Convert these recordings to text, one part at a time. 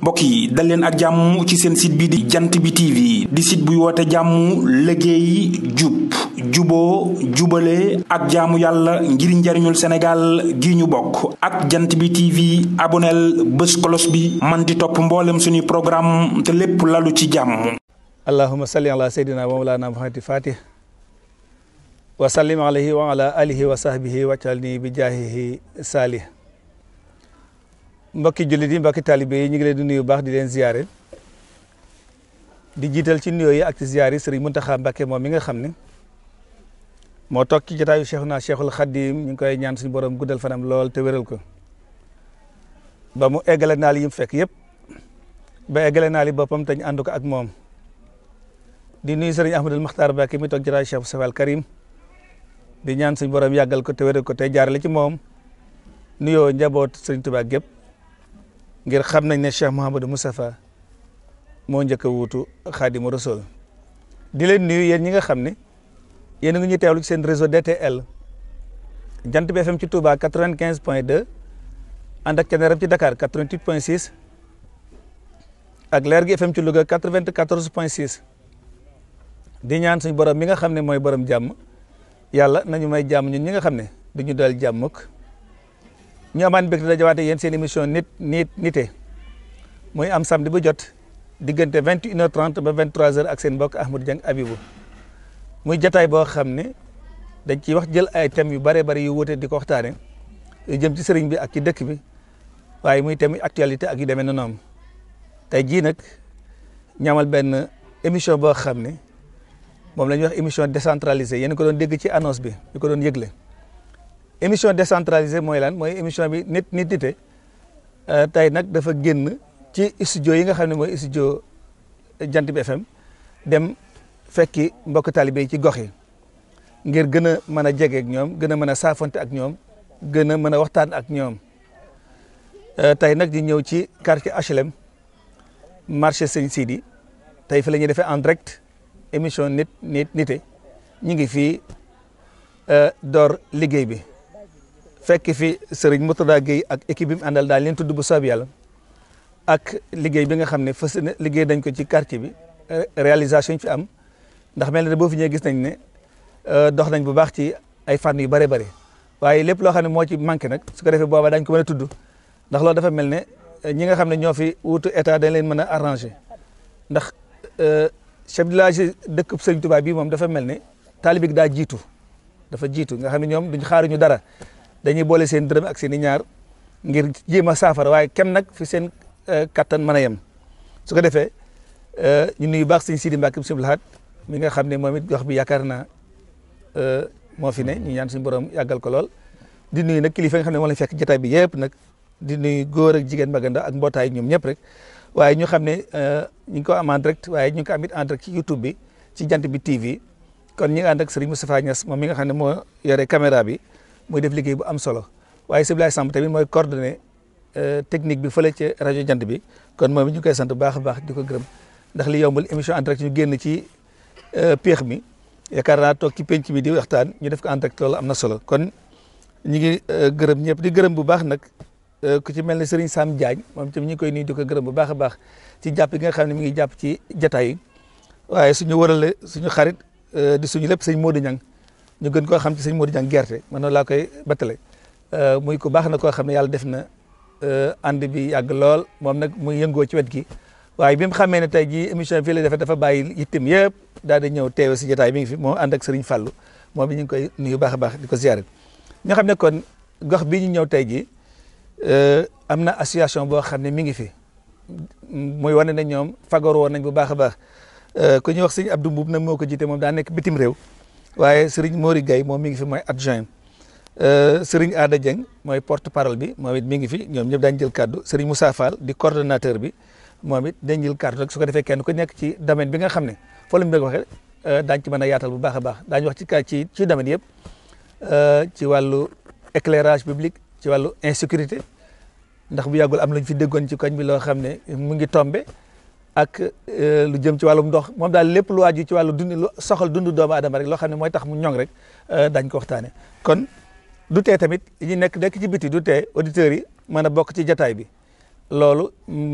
mbokk yi dal leen ak jàmm ci seen site bi di jant bi TV di site buy woote jàmm liggéey jub juboo jubale ak jaamu yàlla ngir njariñul Sénégal gi ñu bokk ak jant bi TV aboneel bés kolos bi man di topp mboolem suñuy programme te lépp lalu ci jàmm. allahumma salli ala sayyidina wa mawlana muhammadin fatih wa sallim alayhi wa ala alihi wa sahbihi wacalni bi jaahihi salih. mbokki jullit yi mbokki taalibe yi ñu ngi leen di nuyu baax di leen ziyaare di jiital ci nuyoo yi ak ci ziyaar yi Sëriñ Muntaxa Mbàkke moom mi nga xam ne moo toog ci jotaayu Cheikhuna Cheikhul Khadim ñu ngi koy ñaan suñu borom guddal fanam lool te wéral ko ba mu eggale naal yi mu fekk yëpp ba eggale naal yi boppam te ñu ànd ko ak moom di nuyu Sëriñ Ahmadul Maxtaar Mbàkke mi toog jotaayu Cheikh Safal Karim di ñaan suñu borom yàggal ko te wéral ko te jaarale ci moom nuyoo njaboot Sëriñ Tuubaa gépp ngir xam nañ ne Cheikh Mouhamadou Moustapha moo njëkk a wuutu Xaadimu Rasuul di leen nuyu yéen ñi nga xam ne yéen a ngi ñuy teewlu ci seen réseau DTL Jant bi FM ci Touba 95.2 ànd ak Thiéniere ci Dakar 88.6 ak Leer gi FM ci Louga 94.6 di ñaan suñu borom mi nga xam ne mooy borom jàmm yàlla nañu may jàmm ñun ñi nga xam ne duñu dal jàmmuk ñu amaan mbégte dajawaate yéen seen émission nite muy am samedi bu jot diggante 21h30 ba 23h ak seen mbokk Ahmadou Dieng Abibou muy jataay boo xam ne dañ ciy wax jël ay thèmes yu bare bari yu wuute di ko waxtaane yu jëm ci sëriñ bi ak ci dëkk bi waaye muy thème actualité ak yu demee na noonu tey jii nag ñamal benn émission boo xam ne moom la ñuy wax émission décentralisée yéen ko doon dégg ci annonce bi ñu ko doon yëgle émission décentralisée mooy lan mooy émission bi nite tey nag dafa génn ci studio yi nga xam ne mooy studio Jant bi FM dem fekki mbokk talibé yi ci gox yi ngir gën a mën a jege ak ñoom gën a mën a saafonte ak ñoom gën a mën a waxtaan ak ñoom tey nag di ñëw ci quartier HLM marché Sëñ Sidi tey fi la ñuy defee en direct émission nite ñu ngi fii door liggéey bi. fekk fi Serigne Murtada Gueye ak équipe bi mu àndal daal leen tudd bu soob yàlla ak liggéey bi nga xam ne fas yéene liggéey dañ ko ci quartier bi réalisation yi fi am ndax mel na boo fi ñëwee gis nañ ne dox nañ bu baax ci ay fànn yu bare bare waaye lépp loo xam ne moo ci manqué nag su ko defee booba dañ ko mën a tudd ndax loolu dafa mel ne ñi nga xam ne ñoo fi wutu état dañ leen mën a arrangé ndax chef de village dëkk Serigne Touba bii moom dafa mel ne taalibe bi daa jiitu dafa jiitu nga xam ne ñoom duñ xaaruñu dara. dañuy boole seen dërëm ak seen i ñaar ngir jéem a saafara waaye kem nag fi seen kattan mën a yem su ko defee ñu nuyu baax sëñ Sidi Mbacke Sëñ Lahat mi nga xam ne moom it gox bi yaakaar naa moo fi ne ñu ñaan suñu borom yàggal ko lool di nuyu nag kilifa nga xam ne moo lañ fekk jotaay bi yëpp nag di nuyu góor ak jigéen maganda ak mbootaay ñoom ñëpp rek waaye ñu xam ne ñu ngi ko am en direct waaye ñu ngi ko amit en direct ci YouTube bi ci Jant bi TV kon ñi nga ànd ak Serigne Moustapha Niass moom mi nga xam ne moo yore caméra bi muy def liggéey bu am solo waaye Siblaye Samb tamit mooy coordonné technique bi fële ci rajo Jant bi kon moom it ñu koy sant bu baax a baax di ko gërëm ndax li yombal émission en direct ñu génn ci péex mi yaakaar naa toog ci penc mi di waxtaan ñu def ko en direct loolu am na solo kon ñu ngi gërëm ñëpp di gërëm bu baax nag ku ci mel ne Serigne Sam Diagne moom tamit ñu ngi koy nuyu di ko gërëm bu baax a baax ci jàpp gi nga xam ne mi ngi jàpp ci jataay yi waaye suñu wërale suñu xarit di suñu lépp sëñ Modou Niang ñu gën koo xam ci sëñ Modou Diang gerte man noonu laa koy battale muy ko baax na koo xam ne yàlla def na ànd bi yàgg lool moom nag muy yëngoo ci wet gi waaye bi mu xamee ne tey jii émission fii la defee dafa bàyyi yittim yëpp daal di ñëw teewe si jotaay mi ngi fi moo ànd ak Serigne Fallou moom bi ñu ngi koy nuyu baax a baax di ko ziare ñoo xam ne kon gox bii ñu ñëw tey jii am na association boo xam ne mi ngi fi muy wane ne ñoom fagaru woon nañ bu baax a baax ku ñuy wax sëñ Abdou Mboub nag moo ko jiite moom daa nekk bitim réew waaye Serigne Mori Gaye moom mi ngi fi mooy adjoint Serigne Ada Dieng mooy porte parole bi moom it mi ngi fi ñoom ñëpp daañu jël kaddu Serigne Moussa Fall di coordonnateur bi moom it dañ jël kaddu rek su ko defee kenn ku nekk ci domaine bi nga xam ne foo la mu bëgg waxee daañu ci mën a yaatal bu baax a baax daañu wax ci domaine yëpp ci wàllu éclairage public ci wàllu insécurité ndax bu yàggul am luñ fi déggoon ci koñ bi loo xam ne mu ngi tombé ak lu jëm ci wàllum ndox moom daal lépp lu waaju ci wàllu dund lu soxal dundu doomu aadama rek loo xam ne mooy tax mu ñoŋ rek dañ ko waxtaane kon du tee tamit ñi nekk ci biti du tee auditeurs yi mën a bokk ci jataay bi loolu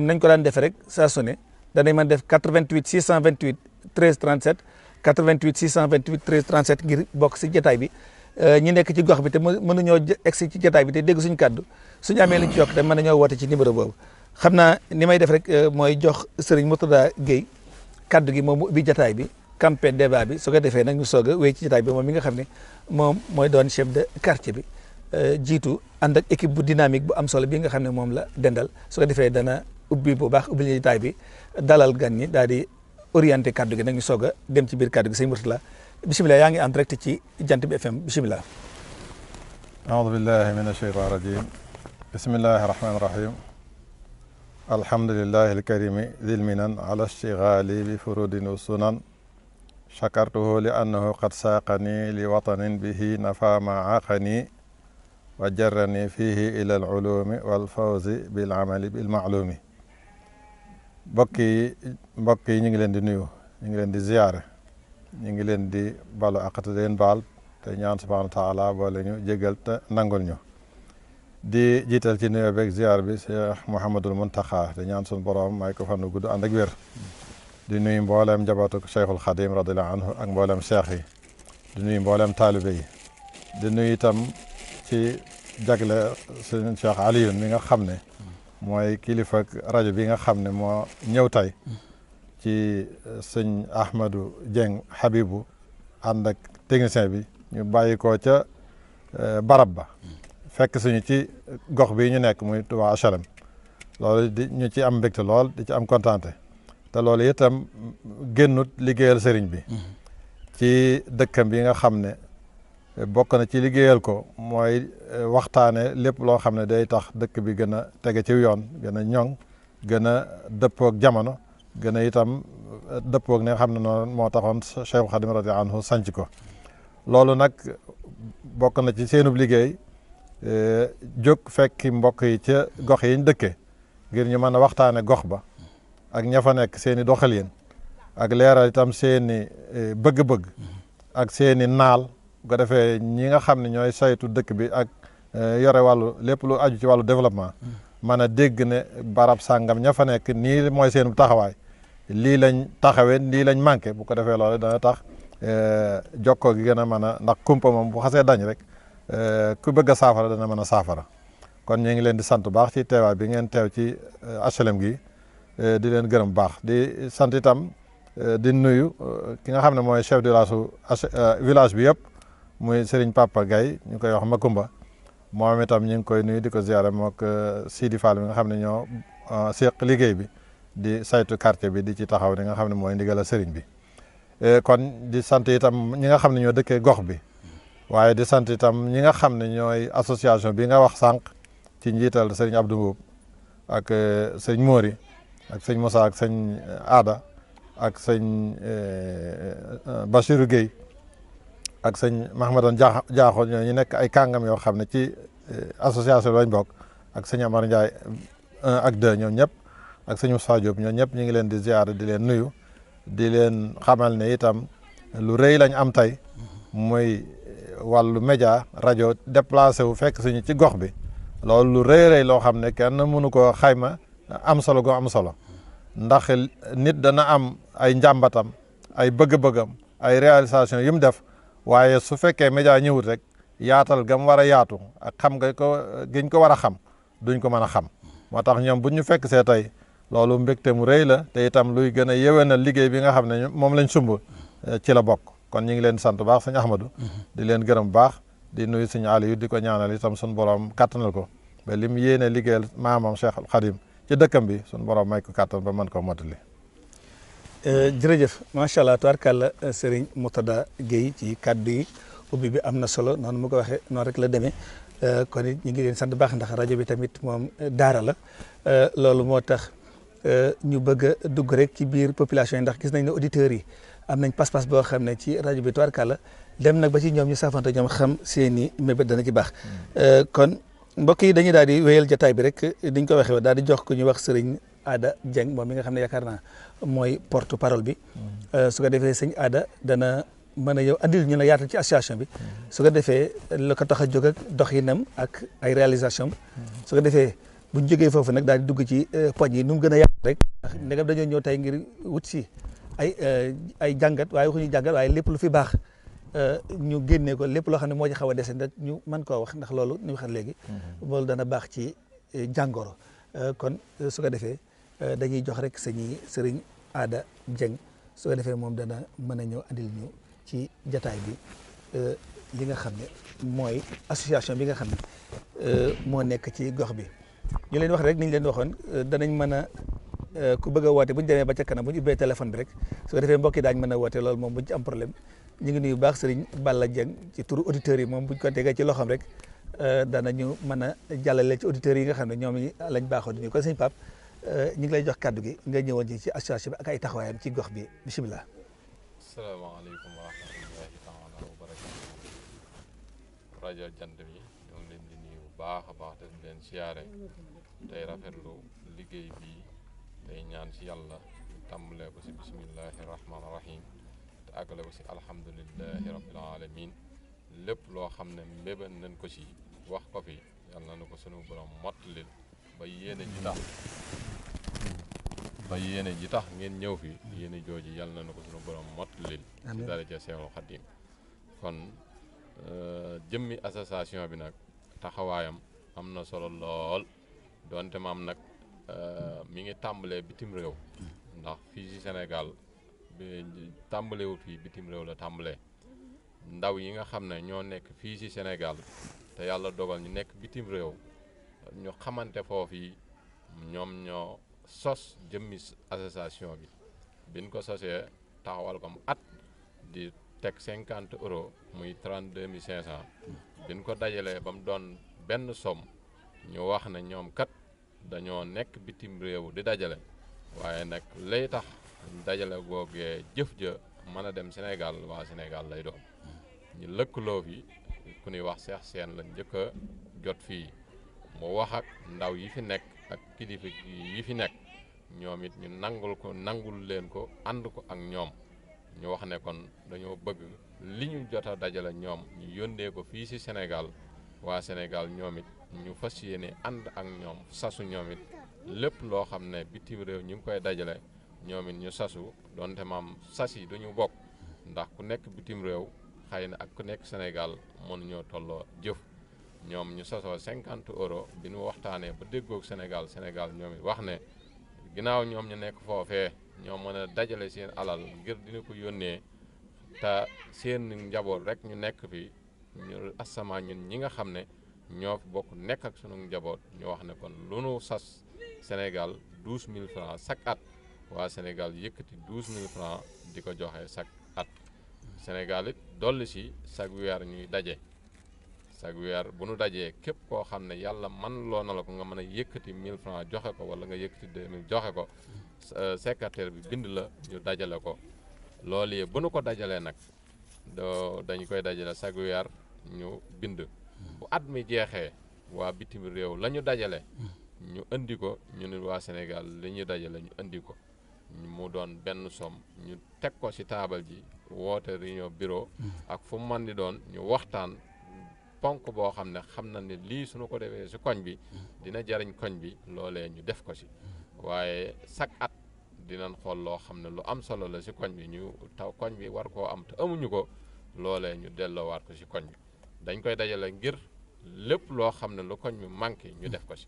nañ ko daan defee rek saa su ne danañ mën def 88 628 13 37 88 628 13 37 ngir bokk si jotaay bi ñi nekk ci gox bi te mënuñoo egsi ci jotaay bi te dégg suñu kàddu suñu amee luñ ci yokk te mën nañoo woote ci numéro boobu xam naa ni may def rek mooy jox Serigne Mourtada Gueye kaddu gi moom mu ubbi jotaay bi campé débat bi su ko defee nag ñu soog a wéy ci jotaay bi moom mi nga xam ne moom mooy doon chef de quartier bi jiitu ànd ak équipe bu dynamique bu am solo bi nga xam ne moom la dendal su ko defee dana ubbi bu baax ubbi jotaay bi dalal gan ñi daal di orienté kaddu gi nag ñu soog a dem ci biir kaddu gi sëñ Mourtada bisimilah yaa ngi en direct ci Jant bi FM bisimilah. aoudu billahi min asheytan rajim bismillahi rahmani rahim alhamdulillahi alkarimi dil minan ala ishtigali bi furudin wa sunan shakartuhu li annahu qad saaqani li watanin bihi nafa ma aqani wa jarrani fihi ila alulumi walfawzi bil amali bil maalumi mbokk yi ñu ngi leen di nuyu ñu ngi leen di ziyaare ñu ngi leen di balu aqate leen baal te ñaan subhanahu wa taala boole ñu jégal te nangul ñu di jiital ci nuyoo beeg ziyaar bi Cheikh Mouhamadul Muntaxa te ñaan suñu borom may ko fan gudd ànd ak wér di nuyu mbooleem njabootu Cheikhul Xadim radiallahu anhu ak mbooleem cheikh yi di nuyu mbooleem taalibe yi di nuyu itam ci jagle sëñ Cheikh Alioune mi nga xam ne mooy kilifa rajo bi nga xam ne moo ñëw tey ci sëñ Ahmadou Dieng Habibou ànd ak technicien bi ñu bàyyi ko ca barab ba fekk suñu ci gox bi ñu nekk muy Touba HLM loolu di ñu ci am mbégte lool di ci am kontaante te loolu itam génnut liggéeyal sëriñ bi ci dëkkam bi nga xam ne bokk na ci liggéeyal ko mooy waxtaane lépp loo xam ne day tax dëkk bi gën a tege ci yoon gën a ñoŋ gën a dëppoog jamono gën a itam dëppoog ne nga xam ne noonu moo taxoon Cheikh Khadim radiyallahu anhu sanc ko loolu nag bokk na ci seenub liggéey jóg fekki mbokk yi ca gox yi ñu dëkkee ngir ñu mën a waxtaane gox ba ak ña fa nekk seen i doxalin ak leeral itam seen i bëgg-bëgg ak seen i naal bu ko defee ñi nga xam ne ñooy saytu dëkk bi ak yore wàllu lépp lu aju ci wàllu développement mën a dégg ne barab sàngam ña fa nekk nii mooy seen taxawaay lii lañ taxawee lii lañ manqué bu ko defee loolu dana tax jokkoo gi gën a mën a ndax kumpa moom bu xasee dañ rek ku bëgg a saafara dana mën a saafara kon ñu ngi leen di sant bu baax ci teewaay bi ngeen teew ci HLM gi di leen gërëm baax di sant itam di nuyu ki nga xam ne mooy chef de village bi yëpp muy Serigne Papa Gaye ñu koy wax Makumba moom itam ñu ngi koy nuyu di ko ziyaare mook Sidi Fall bi nga xam ne ñoo seq liggéey bi di saytu quartier bi di ci taxaw ni nga xam ne mooy ndigal Serigne bi kon di sant itam ñi nga xam ne ñoo dëkkee gox bi waaye di sant itam ñi nga xam ne ñooy association bi nga wax sànq ci njiital sëñ Abdou Mboub ak sëñ Mori ak sëñ Moussa ak sëñ Aada ak sëñ Bachirou Guèye ak sëñ Mahamadan Diakho ñoo ñu nekk ay kàngam yoo xam ne ci association lañ bokk ak sëñ Amar Ndiaye 1 ak 2 ñoom ñëpp ak sëñ Moussa Diop ñoo ñëpp ñu ngi leen di ziyaare di leen nuyu di leen xamal ne itam lu rëy lañ am tey muy wàllu média rajo déplacé wu fekk suñu ci gox bi loolu lu rëy loo xam ne kenn mënu ko xayma am solo go am solo ndax nit dana am ay njàmbatam ay bëgg-bëggam ay réalisation yu mu def waaye su fekkee média ñëwut rek yaatal gam war a yaatu ak xam nga ko giñ ko war a xam duñ ko mën a xam moo tax ñoom bu ñu fekk see tey loolu mbégte mu rëy la te itam luy gën a yéwénal liggéey bi nga xam ne moom lañ sumb ci la bokk kon ñu ngi leen sant baax sëñ Ahmadou di leen gërëm baax di nuyu sëñ Aliou di ko ñaanal itam suñu borom kàttanal ko ba li mu yéene liggéeyal maamam Cheikh Khadim ci dëkkam bi suñu borom may ko kàttan ba mën koo mottali. jërëjëf macha allah tubaarkàlla Serigne Mourtada Gueye ci kàddu yi ubbi bi am na solo noonu mu ko waxee noonu rek la demee kon it ñu ngi leen sant baax ndax rajo bi tamit moom daara la loolu moo tax ñu bëgg a dugg rek ci biir population yi ndax gis nañ ne auditeurs yi am nañ pas-pas boo xam ne ci rajo bi tubaarkàlla dem nag ba ci ñoom ñu saafante ñoom xam seeni mébét dana ci baax kon mbokk yi dañuy daal di wéyal jotaay bi rek diñ ko waxee daal di jox ku ñuy wax Serigne Aada Dieng moom mi nga xam ne yaakaar naa mooy porte parole bi su ko defee sëñ Aada dana mën a yow andil ñu la yaatal ci association bi su ko defee la ko tax a jóg ak doxinam ak ay réalisation su ko defee bu ñu jógee foofu nag daal di dugg ci poñ yi nu mu gën a yaatu rek ndax ndegam dañoo ñëw tey ngir wut si ay jàngat waaye waxuñu jàngat waaye lépp lu fi baax ñu génnee ko lépp loo xam ne moo ci xaw a dese nag ñu mën koo wax ndax loolu ñu waxal léegi loolu dana baax ci jàngoro kon su ko defee dañuy jox rek sëriñ Aada Dieng su ko defee moom dana mën a ñëw andil ñu ci jataay bi li nga xam ne mooy association bi nga xam ne moo nekk ci gox bi ñu leen wax rek ni ñu leen waxoon danañ mën a ku bëgg a woote bu ñu demee ba ca kanam bu ñu ubbee téléphone bi rek su ko defee mbokk yi daañu mën a woote loolu moom bu ñu ci am problème ñu ngi nuyu bu baax sëriñ Balla Dieng ci turu auditeurs yi moom bu ñu ko tegee ci loxoom rek danañu mën a jàllale ci auditeurs yi nga xam ne ñoom lañ baaxoo di ñu kon sëñ Pape ñu ngi lay jox kàddu gi nga ñëwoon ci association bi ak ay taxawaayam ci gox bi bisimilah. asalaamaaleykum wa rahmatullahi taala wa barakatu rajo jant bi ñoo ngi leen di nuyu bu baax a baax te di leen siyaare tey rafetlu liggéey bi tey ñaan ci yàlla tàmbalee ko si bisimillahi rahmaani rahim te àggale ko si alhamdulilahi rabbil alamin lépp loo xam ne mbéban nañ ko si wax ko fi yàlla na ko sunu borom mottalil ba yéene ji tax ngeen ñëw fi yéene jooji yàlla na ko sunu borom mottalil si daraja Seexul Xadim kon jëmmi association bi nag taxawaayam am na solo lool doonte maam nag mi ngi tàmbalee bitim réew ndax fii ci Sénégal bi tàmbalewut fii bitim réew la tàmbalee ndaw yi nga xam ne ñoo nekk fii ci Sénégal te yàlla dogal ñu nekk bitim réew ñu xamante foofu yi ñoom ñoo sos jëmmi association bi biñ ko sosee taxawal ko mu at di teg 50 euros muy 32 500 biñ ko dajalee ba mu doon benn somme ñu wax ne ñoom kat dañoo nekk bitim réew di dajale waaye nag lay tax dajale googee jëf ja mën a dem Sénégal waa Sénégal lay doon ñu lëkkaloo fi ku ñuy wax Cheikh Sène lañ njëkk a jot fii mu wax ak ndaw yi fi nekk ak kilifa yi fi nekk ñoom it ñu nangul leen ko ànd ko ak ñoom ñu wax ne kon dañoo bëgg li ñu jot a dajale ñoom ñu yónnee ko fii ci Sénégal waa Sénégal ñoom it ñu fas yéene ànd ak ñoom sasu ñoom it lépp loo xam ne bitim réew ñu ngi koy dajale ñoom it ñu sasu donte maam sas yi duñu bokk ndax ku nekk bitim réew xëy na ak ku nekk Sénégal mënuñoo tolloo jëf ñoom ñu sasoo 50 euros bi ñu waxtaanee ba déggoog Sénégal ñoom it wax ne ginnaaw ñoom ñu nekk foofee ñoo mën a dajale seen alal ngir dina ko yónnee te seen njaboot rek ñu nekk fi ñu asama ñun ñi nga xam ne ñoo fi bokk nekk ak sunu njaboot ñu wax ne kon lu nu sas Sénégal 12 000 francs chaque at waa Sénégal yëkkati 12 000 francs di ko joxe chaque at Sénégal it dolli si chaque weer ñuy daje chaque weer bu nu dajee képp koo xam ne yàlla man loo na la ko nga mën a yëkkati 1000 francs joxe ko wala nga yëkkati 2000 joxe ko secrétaire bi bind la ñu dajale ko loolu yi bu nu ko dajalee nag dañu koy dajale chaque weer ñu bind bu at mi jeexee waa bitim réew la ñu dajale ñu indi ko ñu ne waa Sénégal li ñu dajale ñu indi ko mu doon benn somme ñu teg ko ci taabal ji woote réunion bureau ak fu mu mën di doon ñu waxtaan ponk boo xam ne xam na ne lii suñu ko defee ci koñ bi dina jariñ koñ bi loolee ñu def ko ci waaye chaque at dinañ xool loo xam ne lu am solo la ci koñ bi ñu taw koñ bi war koo am te amuñu ko loolee ñu delloowaat ko ci koñ bi dañ koy dajale ngir lépp loo xam ne lu koñ bi manqué ñu def ko ci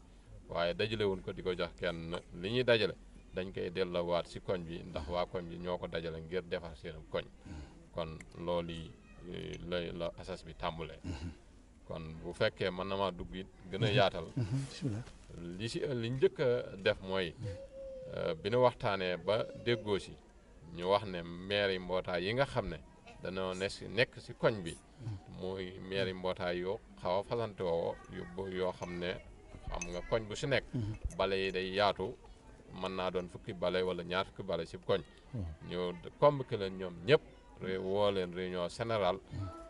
waaye dajalewuñ ko di ko jox kenn li ñuy dajale dañ koy delloowaat ci koñ bi ndax waa koñ bi ñoo ko dajale ngir defar seen koñ kon loolu yi la asas bi tàmbulee kon bu fekkee mën na maa dugg it gën a yaatal li njëkk a def mooy bi nu waxtaanee ba déggoo si ñu wax ne maire yi mbootaay yi nga xam ne dañoo nekk ci koñ bi muy maire yi mbootaay yoo xaw a fasante woo yoo xam ne xam nga koñ bu ci nekk bale yi day yaatu mën naa doon fukki bale wala ñaar fukki bale ci koñ ñu convoqué leen ñoom ñëpp woo leen réunion générale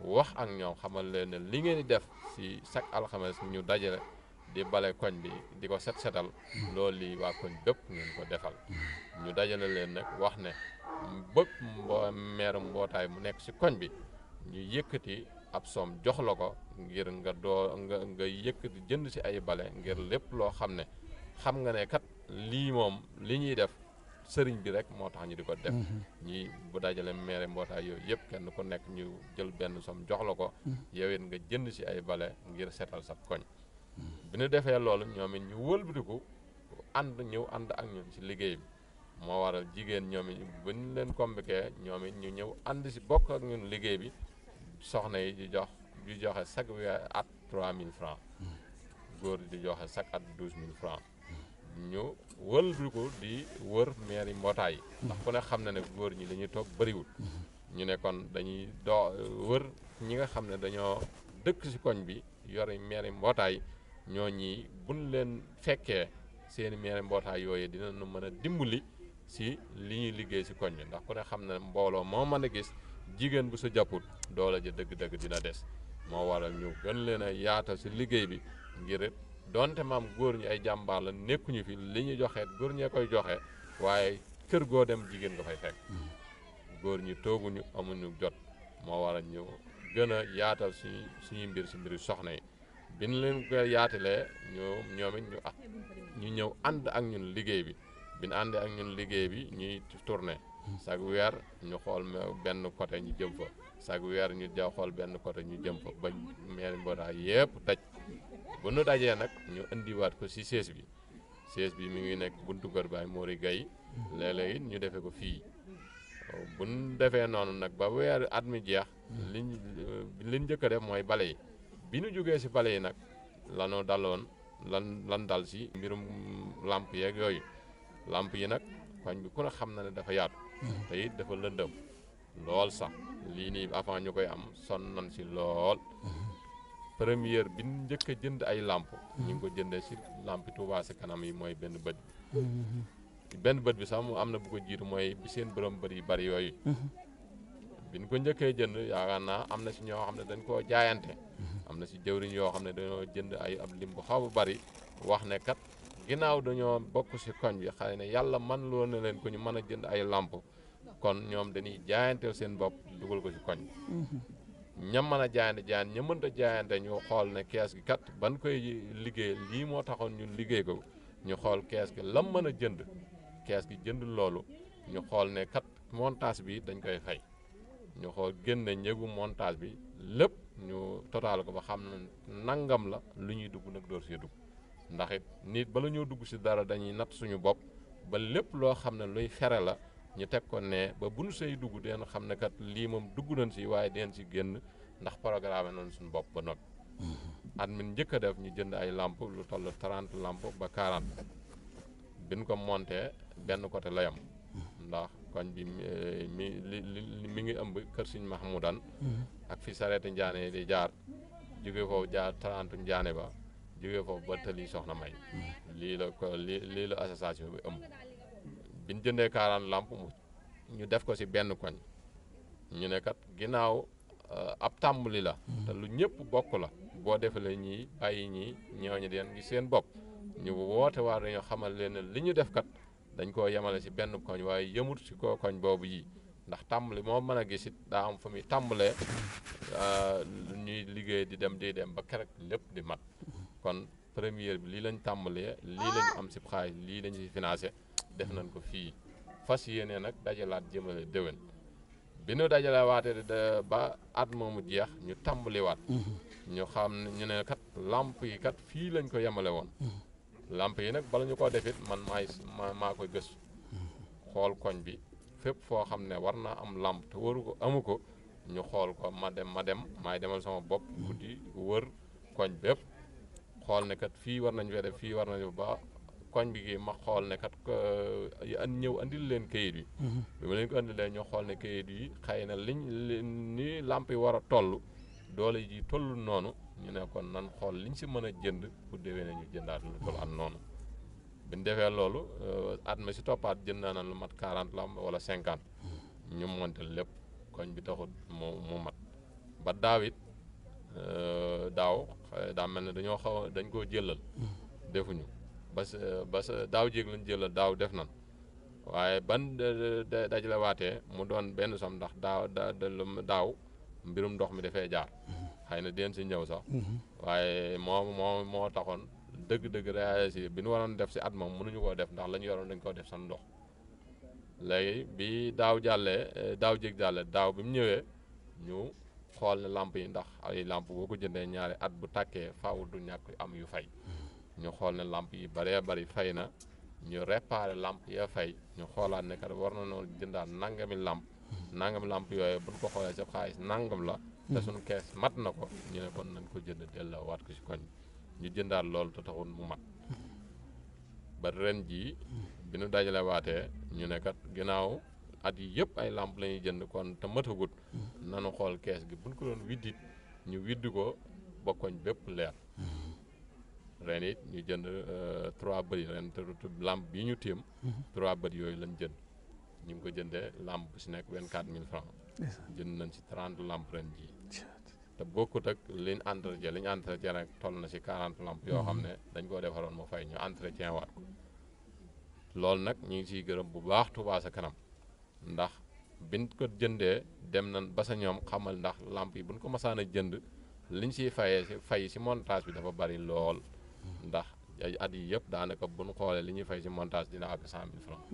wax ak ñoom xamal leen ne li ngeen di def ci chaque alxames ñu dajale di bale koñ bi di ko setal loolu li waa koñ bépp ngeen ko defal ñu dajale leen nag wax ne bëpp meeru mbootaay mu nekk ci koñ bi ñu yëkkati ab somme jox la ko ngir nga yëkkati jënd ci ay bale ngir lépp loo xam ne xam nga ne kat lii moom li ñuy def sëriñ bi rek moo tax ñu di ko def ñi bu dajale meere mbootaay yooyu yëpp kenn ku nekk ñu jël benn som jox la ko yow it nga jënd si ay bale ngir setal sa koñ bi ñu defee loolu ñoom it ñu wëlbatiku ñëw ànd ak ñun si liggéey bi moo waral jigéen ñoom it bu ñu leen convoqué ñoom it ñu ñëw ànd si bokk ak ñun liggéey bi soxna yi di joxe chaque weer at 3000 francs góor di joxe chaque at 12000 francs ñu wëlbatiku di wër meeri mbootaay yi ndax ku ne xam na ne góor ñi dañuy toog bëriwul ñu ne kon dañuy wër ñi nga xam ne dañoo dëkk si koñ bi yore meeri mbootaay ñoo ñi buñ leen fekkee seeni meeri mbootaay yooyu dina nu mën a dimbali si li ñuy liggéey si koñ bi ndax ku ne xam ne mbooloo moo mën a gis jigéen bu sa jàpput doole ja dëgg-dëgg dina des moo waral ñu gën leen a yaatal si liggéey bi ngir donte maam góor ñi ay jàmbaar la nekkuñu fi li ñu joxe góor ñee koy joxe waaye kër goo dem jigéen nga fay fekk góor ñi tooguñu amuñu jot moo waral ñu gën a yaatal suñuy mbir si mbiru soxna yi bi ñu leen ko yaatalee ñoom it ñu ñëw ànd ak ñun liggéey bi bi ñu àndee ak ñun liggéey bi ñuy tourné chaque weer ñu xool benn côté ñu jëm fa chaque weer ñu xool benn côté ñu jëm fa ba meeri mbootaay yëpp daj bu nu dajee nag ñu indiwaat ko si siège bi mi ngi nekk buntu kër Baay Mori Gaye léeg-léeg it ñu defee ko fii bu nu defee noonu nag ba weer at mi jeex liñ njëkk a def mooy bale yi bi nu jógee si bale yi nag lanoo daloon lan dal si mbirum lamp yeeg yooyu lamp yi nag koñ bi ku ne xam na ne dafa yaatu te it dafa lëndëm lool sax lii nii avant ñu koy am sonn nañ si lool première bi njëkk a jënd ay lamp ñu ngi ko jëndee si lampi Touba si kanam yi mooy benn bët bi sax mu am na bu ko jiitu mooy bi seen borom bët yi bari yooyu bi ñu ko njëkkee jënd yaakaar naa am na si ñoo xam ne dañ koo jaayante am na si jëwriñ yoo xam ne dañoo jënd ay ab lim bu xaw a bari wax ne kat ginnaaw dañoo bokk si koñ bi xëy na yàlla man loo na leen ko ñu mën a jënd ay lamp kon ñoom dañuy jaayanteel seen bopp dugal ko si koñ ña mën a jaayante ña mënta jaayante ñu xool ne kees gi kat ban koy liggéey lii moo taxoon ñun liggéey ko ñu xool kees gi lam mën a jënd kees gi jënd loolu ñu xool ne kat montage bi dañ koy fay ñu xool génne njëgu montage bi lépp ñu total ko ba xam ne nangam la lu ñuy dugg nag door see dugg ndax it nit bala ñoo dugg si dara dañuy natt suñu bopp ba lépp loo xam ne luy fere la ñu teg ko ne ba bu nu say dugg den xam ne kat lii moom dugg nañ si waaye den si génn ndax programme nañ suñu bopp ba noppi at mi njëkk a def ñu jënd ay lamp lu toll 30 lamp ba 40 biñ ko monté benn côté layam ndax koñ bi mi ngi ëmb kër Sëñ Mahmoudan ak fi sareeti njaane di jaar jóge foofu jaar 30 njaane ba jóge foofu ba tëli soxna may lii la association bi ëmb bi ñu jëndee 40 lamp ñu def ko si benn koñ ñu ne kat ginnaaw ab tàmbali la te lu ñëpp bokk la boo defalee ñii bàyyi ñii ñooñu den gi seen bopp ñu woote waa dañoo xamal leen ne li ñu def kat dañ koo yemale si benn koñ waaye yëmut si ko koñ boobu yi ndax tàmbali moo mën a gis it daa am fa muy tàmbalee ñuy liggéey di dem ba kerek lépp di mat kon première bi lii lañ tàmbalee lii lañ am si xaay lii lañ si financé def nañ ko fii fas yéene nag dajalaat jëmale déwén bi ñu dajale waatee ba at moomu jeex ñu tàmbaliwaat ñu xam ne ñu ne kat lamp yi kat fii lañ ko yemale woon lamp yi nag bala ñu koo defit man maa koy gëstu xool koñ bi fépp foo xam ne war naa am lamp te waru ko amu ko ñu xool ko ma dem maay demal sama bopp guddi wër koñ bépp xool ne kat fii war nañ fee def fii war nañu ba koñ bi kii ma xool ne kat ñëw andil leen kayit yi bi ma leen ko andilee ñu xool ne kayit yi xëy na ni lamp yi war a toll doole ji tollu noonu ñu ne kon nan xool liñ si mën a jënd bu déwee ne ñu jëndaat lu toll at noonu bi ñu defee loolu at ma si toppaat jënd na lu mat 40 lamp wala 50 ñu monté lépp koñ bi taxut mu mat ba daaw it daaw daa mel ne dañ koo jëlal defuñu ba sa daaw jéeg lañ jëlal daaw def nan waaye ban dajale waatee mu doon benn som ndax daaw mbirum ndox mi dafay jaar xëy na den si ñëw sax waaye moo taxoon dëgg-dëgg réalisé bi ñu waroon def si at moom mënuñu koo def ndax la ñu yoroon dañ koo def san ndox léegi bi daaw jàllee daaw jég jàllee daaw bi mu ñëwee ñu xool ne lamp yi ndax ay lamp boo ko jëndee ñaari at bu tàkkee faaw du ñàkk am yu fay ñu xool ne lamp yi bëree bëri fay na ñu réparé lamp ya fay ñu xoolaat ne kat war na noonu jëndaat nangami lamp yooyu buñ ko xoolee sa xaalis nangam la te suñu kees mat na ko ñu ne kon nañ ko jënd delloo waat ko si koñ ñu jëndaat loolu te taxul mu mat ba ren jii bi ñu dajale waatee ñu ne kat ginnaaw at yi yëpp ay lamp la ñuy jënd kon te matagut nanu xool kees gi buñ ko doon widdit ñu widdi ko ba koñ bépp leer ren it ñu jënd 3 bët yi ren te lamp bii ñu téem 3 bët yooyu lañ jënd ñu ngi ko jëndee lamp bu si nekk 24 000 francs jënd nañ si 30 lamp ren jii te bokkut ak liñ entretien rek toll na si 40 lamp yoo xam ne dañ koo defaroon mu fay ñu entretien waat ko loolu nag ñu ngi siy gërëm bu baax Touba Ca Kanam ndax biñ ko jëndee dem nañ ba sa ñoom xamal ndax lamp yi buñ ko masaan a jënd liñ siy fay si montage bi dafa bari lool ndax ay at yi yëpp daanaka buñ xoolee li ñuy fay si montage dina àgg 100 000 francs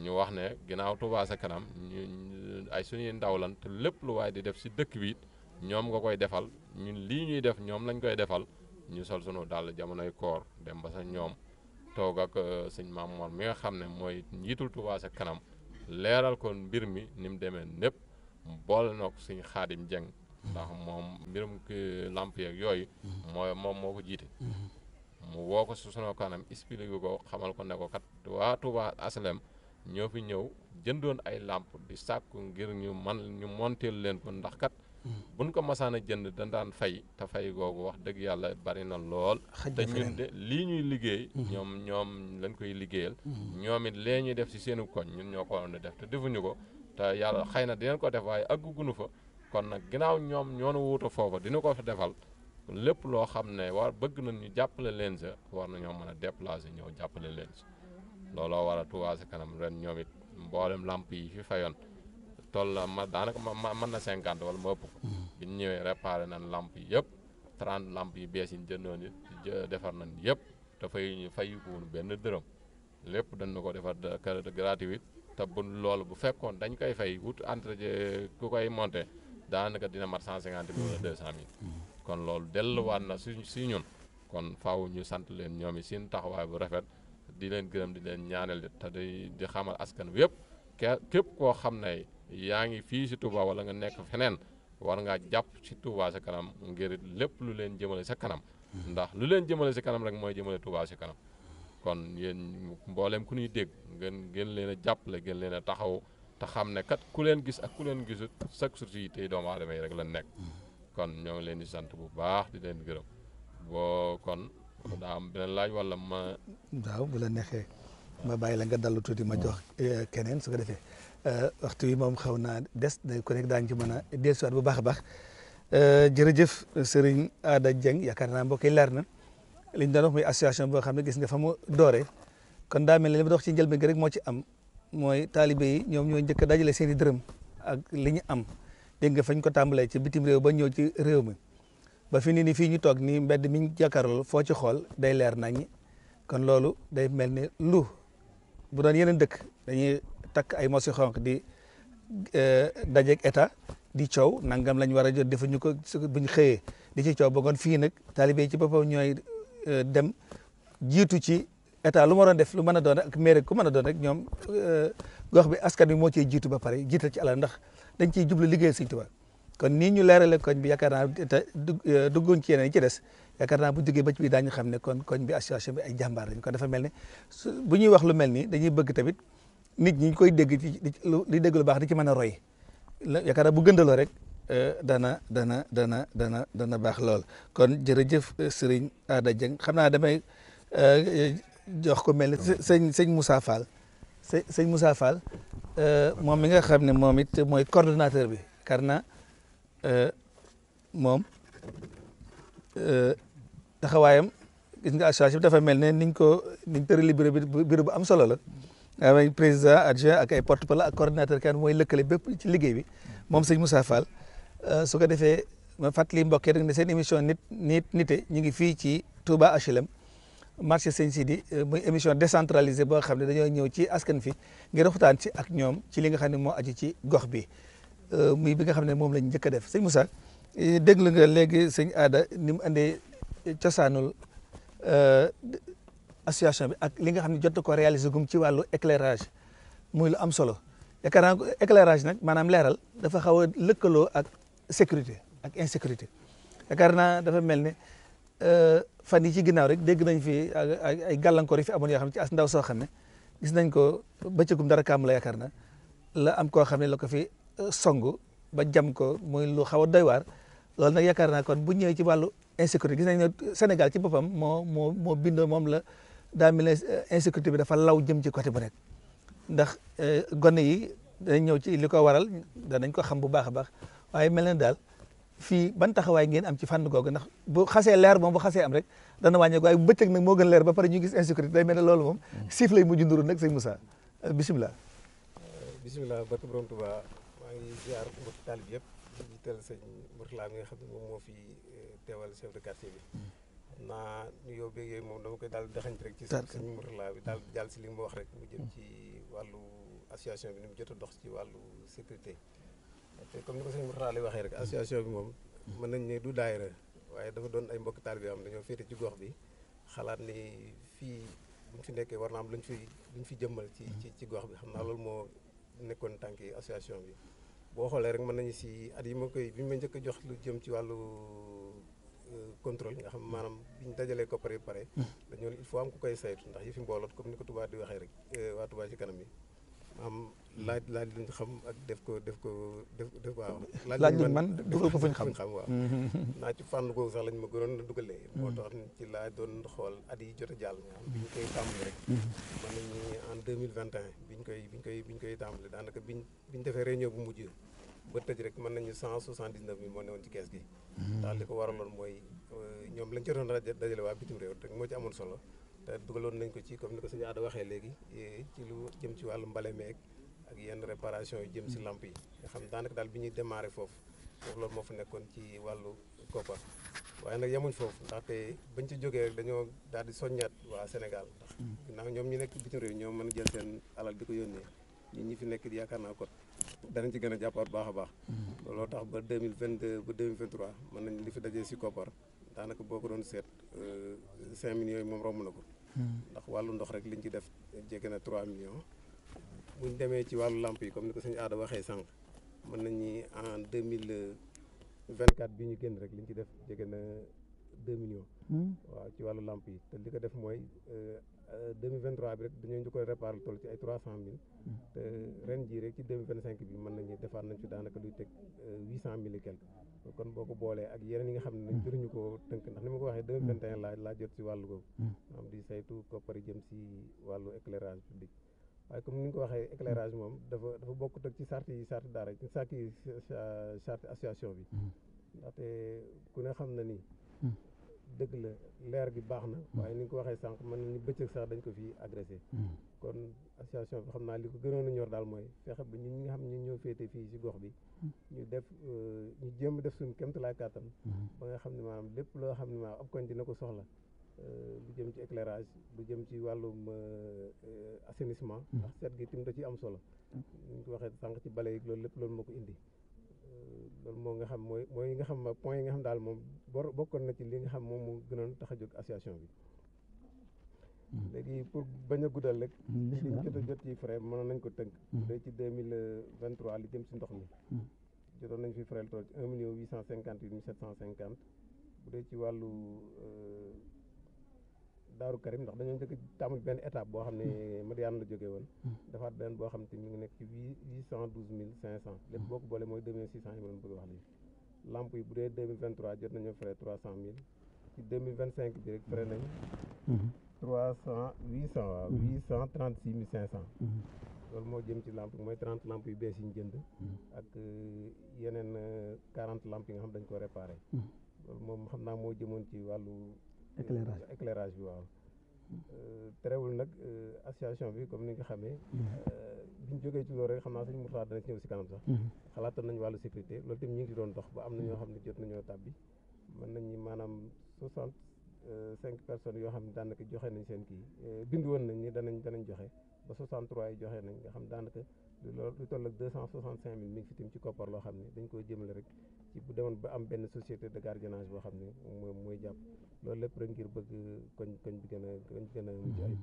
ñu wax ne ginnaaw Touba Ca Kanam ñu ay suñuy ndaw lan te lépp lu waaye di def si dëkk bi ñoom nga koy defal ñun lii ñuy def ñoom lañ koy defal ñu sol sunu dàll jamonoy koor dem ba sa ñoom toog ak sëñ Mamoor mi nga xam ne mooy njiitul Touba Ca Kanam leeral ko mbir mi ni mu demee népp boole na ko sëñ Xaadim Jeng ndax moom mbirum lamp yeeg yooyu moom moo ko jiite mu woo ko su sunu kanam expliqué ko xamal ko ne ko kat waa Touba Asalem ñoo fi ñëw jëndoon ay lamp di sàkku ngir ñu monteel leen ko ndax kat buñ ko masaan a jënd dañ daan fay te fay googu wax dëgg yàlla bari na lool te ñun de lii ñuy liggéey ñoom lañ koy liggéeyal ñoom it lee ñuy def si seenu koñ ñun ñoo ko waroon a def te defuñu ko te yàlla xëy na dinañ ko def waaye àggugunu fa kon nag ginnaaw ñoom ñoonu wuutu foofa dina ko fa defal lépp loo xam ne war bëgg nañ ñu jàppale leen sa war nañoo mën a déplacer ñëw jàppale leen sa looloo war a Touba Ca Kanam ren ñoom it mboolem lamp yi fi fayoon toll la daanaka mën na 50 wala ma ëpp ko bi ñu ñëwee réparé nañ lamp yi yëpp 30 lamp yi bees yi ñu jëndoon it defar nañ yëpp te fayu ko woon benn dërëm lépp dañ na ko defar gratuit te bu loolu bu fekkoon dañ koy fay wut entretien ku koy monté daanaka dina mat 150 000 wala 200 000 kon loolu delluwaat na si ñun kon faaw ñu sant leen ñoom it seen taxawaay bu rafet di leen gërëm di leen ñaanal te di xamal askan wi yëpp képp koo xam ne yaa ngi fii si Touba wala nga nekk feneen war ngaa jàpp si Touba Ca Kanam ngir lépp lu leen jëmale sa kanam ndax lu leen jëmale sa kanam rek mooy jëmale Touba Ca Kanam kon yéen mboolem ku ñuy dégg ngeen leen a jàppale ngeen leen a taxaw te xam ne kat ku leen gis ak ku leen gisut chaque jour si tey doomu aadama yi rek la nekk kon ñoo ngi leen di sant bu baax di leen gërëm boo kon daa am beneen laaj wala ma. waaw bu la neexee ma bàyyi la nga dallu tuuti ma jox keneen su ko defee waxtu wi moom xaw naa des ku nekk daañu ci mën a dellusiwaat bu baax a baax jërëjëf Serigne Ada Dieng yaakaar naa mbokk yi leer na li ñu doon wax muy association boo xam ne gis nga fa mu dooree kon daa mel ne li ma dox ci njëlbeen gi rek moo ci am mooy taalibe yi ñoom ñoo njëkk a dajale seen i dërëm ak li ñu am dégg nga fañ ko tàmbalee ci bitim réew ba ñëw ci réew mi. ba fi ni fii ñu toog nii mbedd mi ñu jàkkaarloo foo ci xool day leer nañ kon loolu day mel ni lu bu doon yeneen dëkk dañuy takk ay mos yu xonq di dajeeg état di coow nangam lañ war a jot defuñu ko bu ñu xëyee di ci coow ba ngoon fii nag taalibe yi ci boppam ñooy dem jiitu ci état lu ma doon def lu mën a doon ak maire ku mën a doon rek ñoom gox bi askan bi moo ciy jiitu ba pare jiital ci alal ndax dañ ciy jublu liggéey Sëñ Tuubaa kon nii ñu leerale koñ bi yaakaar naa te duggoon ci yeneen yi ci des yaakaar naa bu jógee ba ci biir daañu xam ne kon koñ bi association bi ay jàmbaar lañ kon dafa mel ne bu ñuy wax lu mel nii dañuy bëgg tamit nit ñi koy dégg ci li dégg lu baax di ci mën a roy yaakaar naa bu gëndaloo rek dana baax lool kon jërëjëf Serigne Ada Dieng xam naa damay jox ko mel ni sëñ Moussa Fall sëñ Moussa Fall moom mi nga xam ne moom it mooy coordonnateur bi yaakaar naa moom taxawaayam gis nga association bi dafa mel ne niñ tërali bureau bu am solo la amay président adjoint ak ay porte-parole ak coordonnateur kan mooy lëkkale bépp ci liggéey bi moom sëñ Moussa Fall su ko defee ma fàttali mbokk yi rek ne seen émission nite ñu ngi fii ci Touba HLM marché Sëñ Sidi muy émission décentralisée boo xam ne dañoo ñëw ci askan fi ngir waxtaan ci ak ñoom ci li nga xam ne moo aju ci gox bi muy bi nga xam ne moom lañ njëkk a def sëñ Moussa déglu nga léegi sëñ Aada ni mu andee cosaanul association bi ak li nga xam ne jot na ko réaliser gum ci wàllu éclairage muy lu am solo yaakaar naa éclairage nag maanaam leeral dafa xaw a lëkkaloo ak sécurité ak insécurité yaakaar naa dafa mel ne fan yi ci ginnaaw rek dégg nañ fi ay gàllankoor yi fi amoon yoo xam ne ci as ndaw soo xam ne gis nañ ko bëccëgum dara kàmm la yaakaar na la am koo xam ne la ko fi song ba jam ko muy lu xaw a doy waar loolu nag yaakaar naa kon bu ñëwee ci wàllu insécurité gis nañ ne Sénégal ci boppam moo bindoo moom la daa mel ne insécurité bi dafa law jëm ci côté bu nekk ndax gone yi danañ ñëw ci li ko waral danañ ko xam bu baax a baax waaye mel na daal fii ban taxawaay ngeen am ci fànn googu ndax bu xasee leer moom bu xasee am rek dana wàññeeku waaye bu bëccëg nag moo gën leer ba pare ñu gis insécurité day mel ne loolu moom siif lay mujj nduru nag sëñ Moussa bisimilah. bisimilah barke borom Tuubaa maa ngi ziar mbokki taalib yëpp di jiital sëñ Mourtala mi nga xam ne moom moo fi teewal chef de quartier bi xam naa nuyoo beeg yooyu moom dama koy daal di daxañ rek ci sëñ Mourtala bi daal jàll si li nga ma wax rek mu jëm ci wàllu association bi ni mu jot a dox ci wàllu sécurité te comme ni ko sëñ Mourtala lay waxee rek association bi moom mën nañ ne du daayira waaye dafa doon ay mbokki taalibe yoo xam dañoo féete ci gox bi xalaat ni fii buñ fi nekkee war na am luñ fi jëmmal ci gox bi xam naa loolu moo nekkoon tànki association bi boo xoolee rek mën nañu si at yi ma koy bi ma njëkk a jox lu jëm ci wàllu contrôle nga xam maanaam biñ dajalee ko pare dañoo il faut am ku koy saytu ndax yi fi mbooloot comme ni ko Touba di waxee rek waa Touba ci kanam yi am laaj luñ xam ak def waaw laaj luñ man dugal ko fuñ xam waaw naa ci fànn googu sax lañ ma gënoon a dugalee moo tax ci laa doon xool at yi jot a jàll nga xam bi ñu koy tàmbali rek mën nañu en 2021 biñ koy tàmbali daanaka biñ defee réunion bu mujj ba tëj rek mën nañu 179 000 moo newoon ci kees gi ndax li ko waraloon mooy ñoom lañ jotoon dajale waa bitim réew rek moo ci amoon solo te dugaloon nañ ko ci comme ni ko sëñ Aada waxee léegi ci lu jëm ci wàllu mbale meeg ak yenn réparation yu jëm si lamp yi nga xam daanaka daal bi ñuy démarré foofu loolu moo fa nekkoon ci wàllu koppar waaye nag yemuñ foofu ndaxte bañ ci jógee rek dañoo daal di soññaat waa Sénégal ndax ginnaaw ñoom ñu nekk bitim réew ñoom mën a jël seen alal di ko yónnee ñi fi nekk yaakaar naa ko danañ ci gën a jàppaat baax a baax looloo tax ba 2022 ba 2023 mën nañ li fi dajee si koppar daanaka boo ko doon seet 5 millions yi moom romb na ko ndax wàllu ndox rek liñ ci def jege na 3 millions buñ demee ci wàllu lamp yi comme ni ko sëñ Aada waxee sànq mën nañ ni en 2024 bi ñu génn rek liñ ci def jege na 2 millions waaw ci wàllu lamp yi te li ko def mooy 2023 bi rek dañoo ñu koy réparé toll ci ay 300 000 te ren jii rek ci 2025 bi mën nañu defaat nañ fi daanaka luy teg 800 000 et quelque kon boo ko boolee ak yeneen yi nga xam ne nañ jëruñu ko tënk ndax ni ma ko waxee 2021 laa jot si wàllu googu am di saytu koppari jëm si wàllu éclairage public waaye comme ni nga ko waxee éclairage moom dafa bokk teg ci charte daara ci charte association bi ndaxte ku ne xam na ni dëgg la leer gi baax na waaye ni nga ko waxee sànq mën nañu bëccëg sax dañ ko fi agressé kon association bi xam naa li ko gënoon a ñor daal mooy fexe ba ñun ñi nga xam ne ñun ñoo féete fii si gox bi ñu jéem def suñu kéemtalaay kàttan ba nga xam ne maanaam lépp loo xam ne maanaam ab koñ dina ko soxla lu jëm ci éclairage lu jëm ci wàllum assainissement ndax seet gi tim da ci am solo ni ñu ko waxee sànq ci bale yi loolu lépp loolu moo ko indi loolu moo nga xam mooy nga xam point yi nga xam daal moom bokkoon na ci li nga xam moom moo gënoon tax a jóg association bi léegi pour bañ a guddal rek liñ jot a jot ci frais mënoon nañ ko tënk bu dee ci 2023 li jëm si ndox mi jotoon nañ fi frais tool ci 1 858 750 bu dee ci wàllu Daaru Karim ndax dañoo njëkk tàmbali benn étape boo xam ne Madiane la jógee woon defaat benn boo xam te mi ngi nekk ci 812 500 lépp boo ko boole mooy 2600 yi ma doon bëgg wax lii lamp yi bu dee 2023 jot nañoo frais 300 000 ci 2025 bi rek frais nañ 836 500 loolu moo jëm ci lamp mooy 30 lamp yu bees yi ñu jënd ak yeneen 40 lamp yi nga xam dañ ko réparé loolu moom xam naa moo jëmoon ci wàllu éclairage bi waaw terewul nag association bi comme ni nga xamee biñ jógee ci loolu rek xam naa sëñ Moussa dana ci ñëw si kanam sax xalaatoon nañ wàllu sécurité loolu tamit ñu ngi ci doon dox ba am na ñoo xam ne jot nañoo tàbbi mën nañ ñi maanaam 65 personnes yoo xam ne daanaka joxe nañ seen kii bindu woon nañ ni danañ joxe ba 63 yi joxe nañ nga xam daanaka lu toll ak 265 000 mi ngi fi tim ci koppar loo xam ne dañ koy jëmale rek ci bu demoon ba am benn société de gardiennage boo xam ne mooy jàpp loolu lépp rek ngir bëgg koñ bi gën a mujj ayib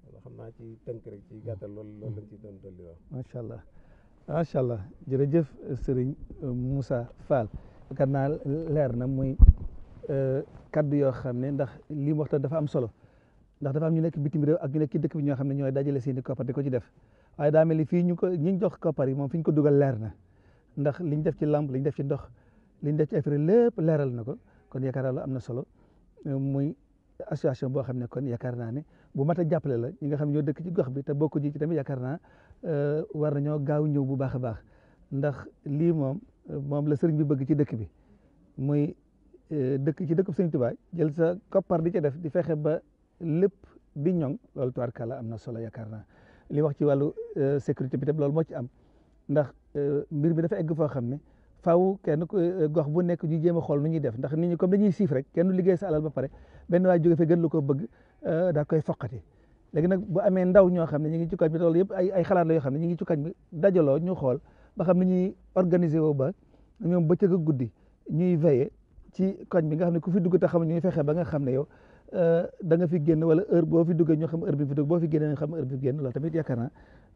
wala xam naa ci tënk rek ci gàttal loolu lañ ci doon dolli wax macha allah jërëjëf Serigne Moussa Fall yaakaar naa leer na muy kaddu yoo xam ne ndax lii mu waxtaan dafa am solo ndax dafa am ñu nekk bitim réew ak ñu nekk ci dëkk bi ñoo xam ne ñooy dajale seeni koppar di ko ci def waaye daa mel ni fii ñi jox koppar yi moom fi ñu ko dugal leer na ndax liñ def ci lamp liñ def ci ndox liñ def ci affaire lépp leeral na ko kon yaakaar naa lu am na solo muy association boo xam ne kon yaakaar naa ne bu mat a jàppale la ñi nga xam ne ñoo dëkk ci gox bi te bokk ji ci tamit yaakaar naa war nañoo gaaw ñëw bu baax a baax ndax lii moom la sëriñ bi bëgg ci dëkk bi muy dëkk Sëriñ Tuubaa jël sa koppar di ca def di fexe ba lépp di ñoŋ loolu tubaarkàlla am na solo yaakaar naa li wax ci wàllu sécurité bi tam loolu moo ci am ndax mbir mi dafa egg foo xam ne faaw kenn gox bu nekk ñu jéem a xool nu ñuy def ndax nit ñi comme dañuy siif rek kenn du liggéey sa alal ba pare benn waay jóge fe gën lu ko bëgg daa koy foqati léegi nag bu amee ndaw ñoo xam ne ñu ngi ci koñ bi loolu yëpp ay xalaat la yoo xam ne ñu ngi ci koñ bi dajaloo ñu xool ba xam ne ñuy organiser woo ba ñoom bëccëg ak guddi ñuy veiller ci koñ bi nga xam ne ku fi dugg te xam ñuy fexe ba nga xam ne yow da nga fi génn wala heure boo fi duggee ñoo xam heure bi fi dugg boo fi génnee nga xam heure bi fi génn loolu tamit yaakaar naa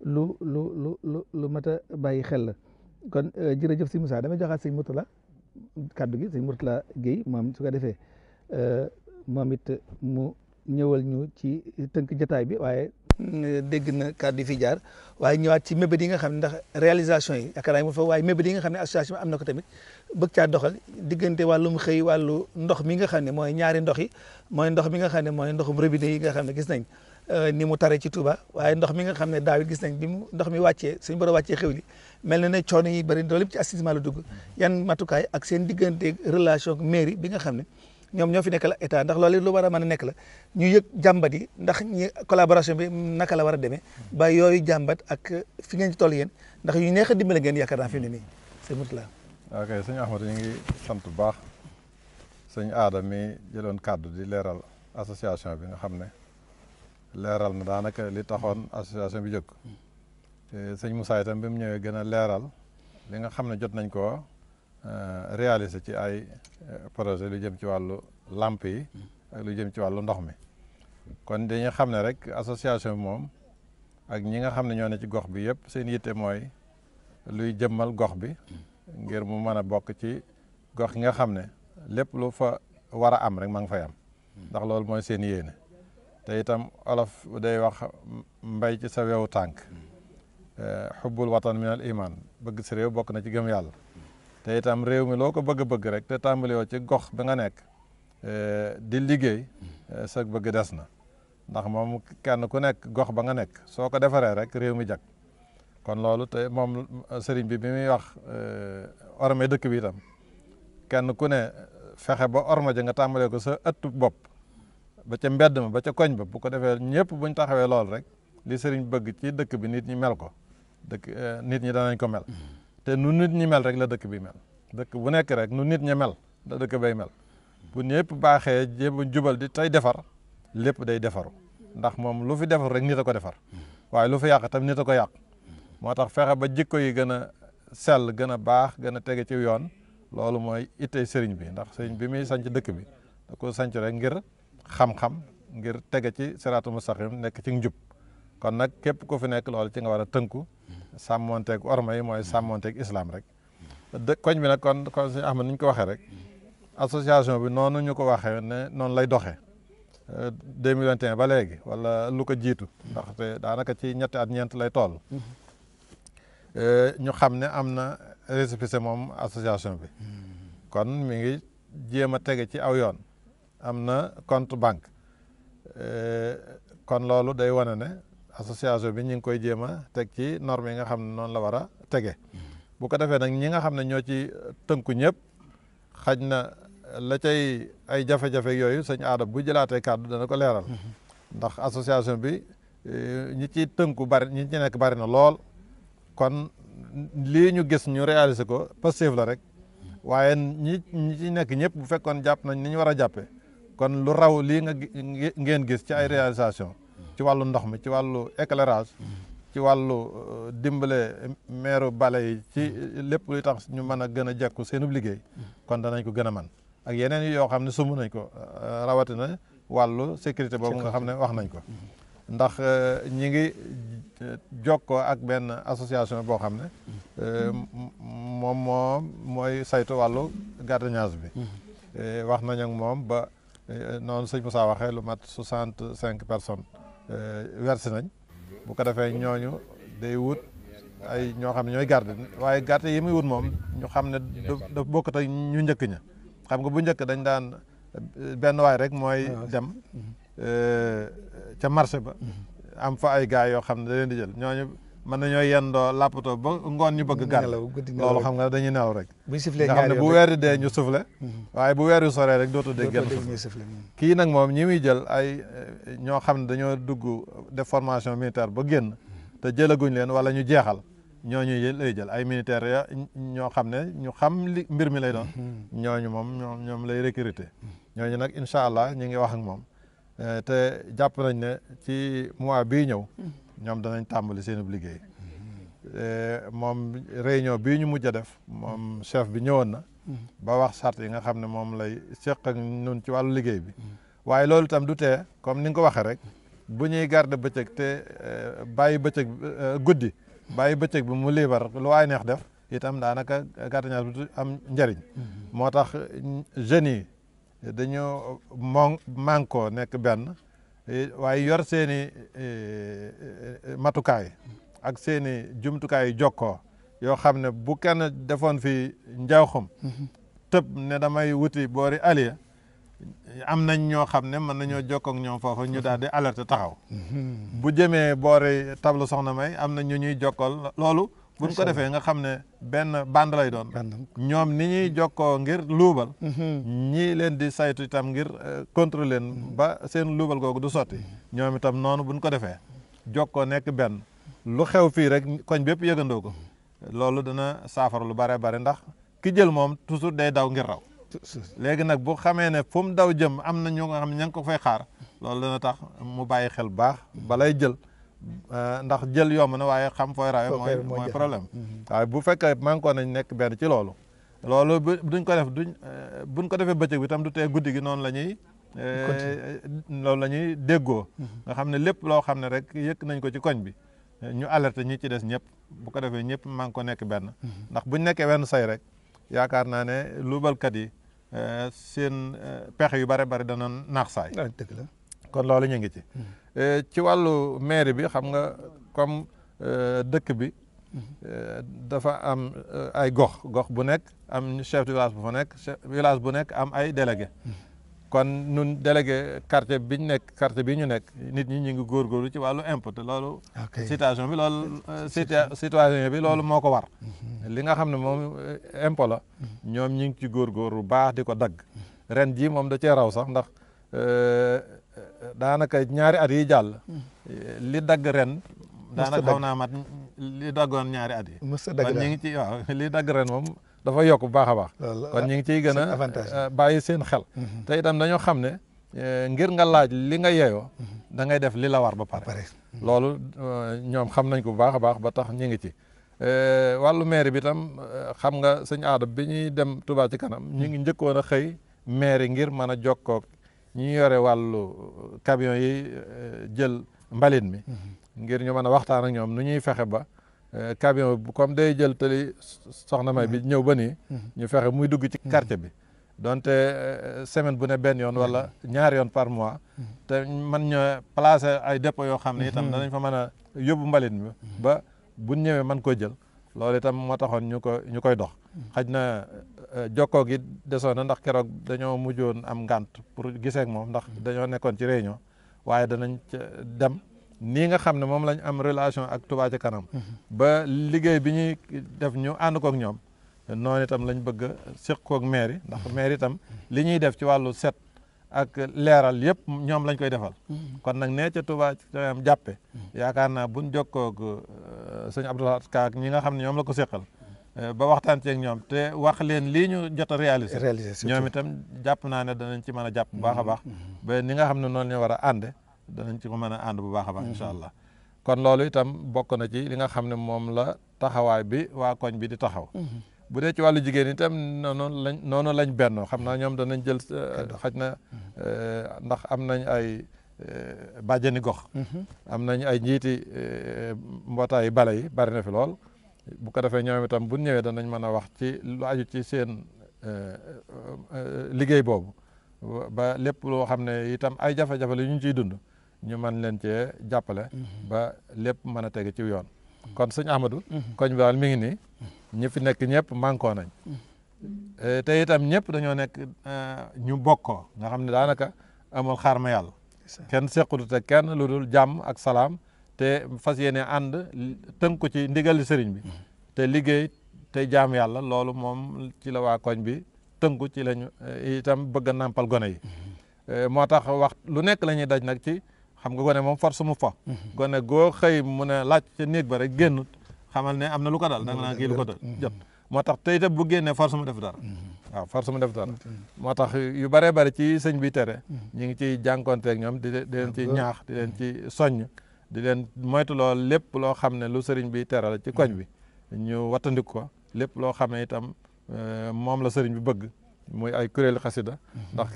lu mat a bàyyi xel la kon jërëjëf si Moussa damay joxaat sëñ Mourtala kaddu gi sëñ Mourtala Guèye moom su ko defee moom it mu ñëwal ñu ci tënk jotaay bi waaye dégg na kaddu yi fi jaar waaye ñëwaat ci mébét yi nga xam ne ndax réalisation yi yaakaar naa mu fa waaye mébét yi nga xam ne association am na ko tamit bëgg caa doxal diggante wàllum xëy wàllu ndox mi nga xam ne mooy ñaari ndox yi mooy ndox mi nga xam ne mooy ndoxum robinet yi nga xam ne gis nañ ni mu tare ci Touba waaye ndox mi nga xam ne daaw it gis nañ bi mu ndox mi wàccee suñu borom wàccee xew li mel na ne coono yi bëri loolu lépp ci assainissement la dugg yan matukaay ak seen diggante relation mairie bi nga xam ne ñoom ñoo fi nekk la état ndax loolu lu war a mën a nekk la ñu yëg jàmbat yi ndax ñi collaboration bi naka la war a demee ba yooyu jàmbat ak fi ngeen ci toll yéen ndax yu neex a dimbale ngeen yaakaar naa fi mu ne nii sëñ Mourtala. ok sëñ Ahmadou ñu ngi sant bu baax sëñ Aada mi jëloon kàddu di leeral association bi nga xam ne leeral na daanaka li taxoon association bi jóg sëñ Moussa itam bi mu ñëwee gën a leeral li nga xam ne jot nañ ko réaliser ci ay projet lu jëm ci wàllu lamp yi ak lu jëm ci wàllu ndox mi kon dañuy xam ne rek association bi moom ak ñi nga xam ne ñoo ne ci gox bi yëpp seen yitte mooy luy jëmmal gox bi ngir mu mën a bokk ci gox yi nga xam ne lépp lu fa war a am rek ma nga fay am ndax loolu mooy seen yéene te itam olof day wax mbay ci sa wewu tànk xubbul watan min al iman bëgg si réew bokk na ci gëm yàlla te itam réew mi loo ko bëgg rek te tàmbaliwoo ci gox bi nga nekk di liggéey sa bëgg des na ndax moom kenn ku nekk gox ba nga nekk soo ko defaree rek réew mi jag kon loolu te moom sëriñ bi muy wax orme dëkk bi itam kenn ku ne fexe ba orma ja nga tàmbalee ko sa ëttu bopp ba ca mbedd ma ba ca koñ ba bu ko defee ñëpp buñ taxawee lool rek li sëriñ bëgg ci dëkk bi nit ñi mel ko nit ñi danañ ko mel te nu nit ñi mel rek la dëkk bi mel dëkk bu nekk rek nu nit ñi mel la dëkk bay mel bu ñëpp baaxee jéem jubal di tey defar lépp day defaru ndax moom lu fi defar rek nit a ko defar waaye lu fi yàq tam nit a ko yàq moo tax fexe ba jikko yi gën a sell gën a baax gën a tege ci yoon loolu mooy ittey sëriñ bi ndax sëriñ bi muy sanc dëkk bi da ko sanc rek ngir xam-xam ngir tege ci siraatu mustaqim nekk ci njub kon nag képp ku fi nekk loolu ci nga war a tënku sàmmonteeg orma yi mooy sàmmonteeg islam rek koñ bi nag kon suñu Ahmad ni ñu ko waxee rek association bi noonu ñu ko waxee ne noonu lay doxee 2021 ba léegi wala lu ko jiitu ndaxte daanaka ci ñetti at ñeent lay toll ñu xam ne am na récépissé moom association bi kon mi ngi jéem a tege ci aw yoon am na compte banque kon loolu day wane ne association bi ñu ngi koy jéem a teg ci normes yi nga xam ne noonu la war a tege bu ko defee nag ñi nga xam ne ñoo ci tënku ñëpp xaj na la cay ay jafe-jafe yooyu sëñ Aada bu jëlaatee kàddu dana ko leeral ndax association bi ñi ci tënku bari ñi ci nekk bari na lool kon lii ñu gis ñu réaliser ko Pastef la rek waaye ñi ci nekk ñëpp bu fekkoon jàpp nañ ni ñu war a jàppee kon lu raw lii ngeen gis ci ay réalisation ci wàllu ndox mi ci wàllu éclairage ci wàllu dimbale meeru bale yi ci lépp luy tax ñu mën a gën a jekku seenub liggéey kon danañ ko gën a man ak yeneen yoo xam ne sumb nañ ko rawatina wàllu sécurité boobu nga xam ne wax nañ ko ndax ñi ngi jokkoo ak benn association boo xam ne moom mooy saytu wàllu gardiennage bi wax nañ ak moom ba noonu sëñ Moussa waxee lu mat 65 personnes versé nañ bu ko defee ñooñu day wut ay ñoo xam ne ñooy garde waaye garde yi muy wut moom ñu xam ne daf bokkut ak ñu njëkk ña xam nga bu njëkk dañ daan benn waay rek mooy dem ca marché ba am fa ay gars yoo xam ne da leen di jël ñooñu mën nañoo yendoo làppatoo ba ngoon ñu bëgg gar loolu xam nga dañuy nelaw rek nga xam ne bu weer di dee ñu soufflé waaye bu weer yu soree rek dootu dégg genn kii nag moom ñi muy jël ay ñoo xam ne dañoo dugg def formation militaire ba génn te jëlaguñ leen wala ñu jeexal ñooñu lay jël ay militaires ya ñoo xam ne ñu xam li mbir mi lay doon ñooñu moom ñoom lay recruter ñooñu nag incha allah ñu ngi wax ak moom te jàpp nañ ne ci mois bii ñëw ñoom danañ tàmbali seen liggéey moom réunion bii ñu mujj a def moom chef bi ñëwoon na ba wax sart yi nga xam ne moom lay seq ak ñun ci wàllu liggéey bi waaye loolu itam du tee comme ni nga ko waxee rek bu ñuy garder bëccëg te bàyyi bëccëg guddi bàyyi bëccëg bi mu liibar lu waay neex def itam daanaka gardiennage bi am njëriñ moo tax jeunes yi dañoo mànkoo nekk benn waaye yor seeni matukaay ak seeni jumtukaay yu jokkoo yoo xam ne bu kenn defoon fi njawxum tëb ne damay wuti boori aliya am nañ ñoo xam ne mën nañoo jokkoo ak ñoom foofu ñu daal di alerte taxaw bu jëmee boori tableau soxna May am na ñu ñuy jokkool loolu buñ ko defee nga xam ne benn bande lay doon ñoom ni ñuy jokkoo ngir luubal ñii leen di saytu itam ngir contrôler leen ba seen luubal googu du sotti ñoom itam noonu buñ ko defee jokkoo nekk benn lu xew fii rek koñ bépp yëgandoo ko loolu dana saafara lu bare bare ndax ki jël moom toujours day daw ngir raw léegi nag bu xamee ne fu mu daw jëm am na ñu nga xam ne ña ngi ko fay xaar loolu dana tax mu bàyyi xel baax balay jël ndax jël yomb na waaye xam fooy rawe mooy problème waaye bu fekkee manko nañ nekk benn ci loolu duñ ko def buñ ko defee bëccëg bi tam du tee guddi gi noonu la ñuy loolu la ñuy déggoo nga xam ne lépp loo xam ne rek yëkk nañ ko ci koñ bi ñu alerte ñi ci des ñëpp bu ko defee ñëpp manko nekk benn ndax buñ nekkee wenn say rek yaakaar naa ne luubalkat yi seen pexe yu bare bari dana naax saay kon loolu ñu ngi ci wàllu mairie bi xam nga comme dëkk bi dafa am ay gox bu nekk am chef de village bu fa nekk village bu nekk am ay délégué kon nun délégué quartier bi ñu nekk nit ñi ñu ngi góorgóorlu ci wàllu impôt te loolu situation bi loolu citoyen bi loolu moo ko war li nga xam ne moom impôt la ñoom ñi ngi ci góorgóorlu baax di ko dagg ren jii moom da cee raw sax ndax daanaka ñaari at yi jàll li dagg ren daanaka xaw naa mat li daggoon ñaari at yi kon ñi ngi ci waaw li dagg ren moom dafa yokk bu baax a baax kon ñi ngi ciy gën a bàyyi seen xel te itam dañoo xam ne ngir nga laaj li nga yeyoo da ngay def li la war ba pare loolu ñoom xam nañ ko bu baax a baax ba tax ñi ngi ci wàllu maire bi itam xam nga sëñ aada bi ñuy dem Touba ci kanam ñu ngi njëkkoon a xëy maire ngir mën a jokkoog ñi yore wàllu camion yi jël mbalit mi ngir ñu mën a waxtaan ak ñoom nu ñuy fexe ba camion bi comme day jël tali soxna May bi ñëw ba nii ñu fexe muy dugg ci quartier bi donte semaine bu ne benn yoon wala ñaari yoon par mois te man ñoo placer ay dépôt yoo xam ne itam danañ fa mën a yóbbu mbalit mi ba bu ñëwee mën ko jël loolu itam moo taxoon ñu koy dox xaj na jokkoo gi desoon na ndax keroog dañoo mujjoon am ngànt pour gisee ak moom ndax dañoo nekkoon ci réunion waaye danañ dem nii nga xam ne moom lañ am relation ak Touba ca kanam ba liggéey bi ñuy def ñu ànd kook ñoom noonu itam lañ bëgg a séq kook maire yi ndax maire itam li ñuy def ci wàllu set ak leeral yëpp ñoom lañ koy defal kon nag nee ca Touba am jàppe yaakaar naa buñ jokkoog sëñ Abdoulaye Ka ak ñi nga xam ne ñoom la ko séqal ba waxtaan ceeg ñoom te wax leen lii ñu jot a réaliser ñoom itam jàpp naa ne danañ ci mën a jàpp bu baax a baax ba ni nga xam ne noonu ñu war a ànde danañ ci ko mën a ànd bu baax a baax incha allah kon loolu itam bokk na ci li nga xam ne moom la taxawaay bi waa koñ bi di taxaw bu dee ci wàllu jigéen itam noonu lañ bennoo xam naa ñoom danañ jël xaj na ndax am nañ ay bàjjani gox am nañ ay njiiti mbootaayu bale yi bari na fi lool bu ko defee ñoom itam bu ñëwee danañ mën a wax ci lu aju ci seen liggéey boobu ba lépp loo xam ne itam ay jafe-jafe la ñu ciy dund ñu mën leen cee jàppale ba lépp mën a tege ci yoon kon sëñ Ahmadou koñ bi daal mi ngi nii ñi fi nekk ñëpp mànkoo nañ te itam ñëpp dañoo nekk ñu bokkoo nga xam ne daanaka amul xaar ma yàlla kenn sequlu te kenn lu dul jàmm ak salaam te fas yéene ànd tënku ci ndigali sëriñ bi te liggéey te jaam yàlla loolu moom ci la waa koñ bi tënku ci lañu itam bëgg a nàmpal gone yi moo tax wax lu nekk la ñuy daj nag ci xam nga gone moom force mu fa gone goo xëy mu ne laaj ca néeg ba rek génnut xamal ne am na lu ko dal da nga naan kii lu ko dal jot moo tax tey itam bu génnee force mu def dara waaw force mu def dara moo tax yu bëree bëri ci sëñ bi tere ñu ngi ciy jànkonteeg ñoom di leen ci ñaax di leen ci soññ di leen moytu lool lépp loo xam ne lu sëriñ bi tere la ci koñ bi ñu wattandiku ko lépp loo xam ne itam moom la sëriñ bi bëgg muy ay kuréelu xasida ndax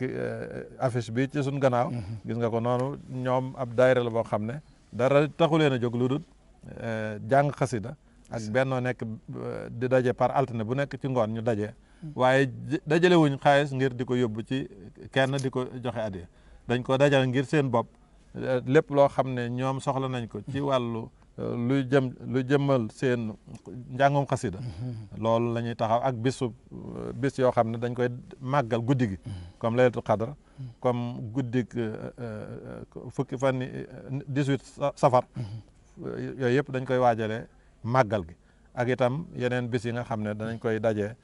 affiche bi ci suñ gannaaw gis nga ko noonu ñoom ab daayira la boo xam ne dara taxu leen a jóg lu dul jàng xasida ak bennoo nekk di daje par altine bu nekk ci ngoon ñu daje waaye dajale wuñ xaalis ngir di ko yóbbu ci kenn di ko joxe addiya dañ ko dajale ngir seen bopp lépp loo xam ne ñoom soxla nañ ko ci wàllu lu jëmmal seen njàngum xasida loolu la ñuy taxaw ak bis yoo xam ne dañ koy màggal guddi gi comme laylatul qadr comme guddi fukki fan 18 safar yooyu yëpp dañ koy waajalee màggal gi ak itam yeneen bis yi nga xam ne danañ koy daje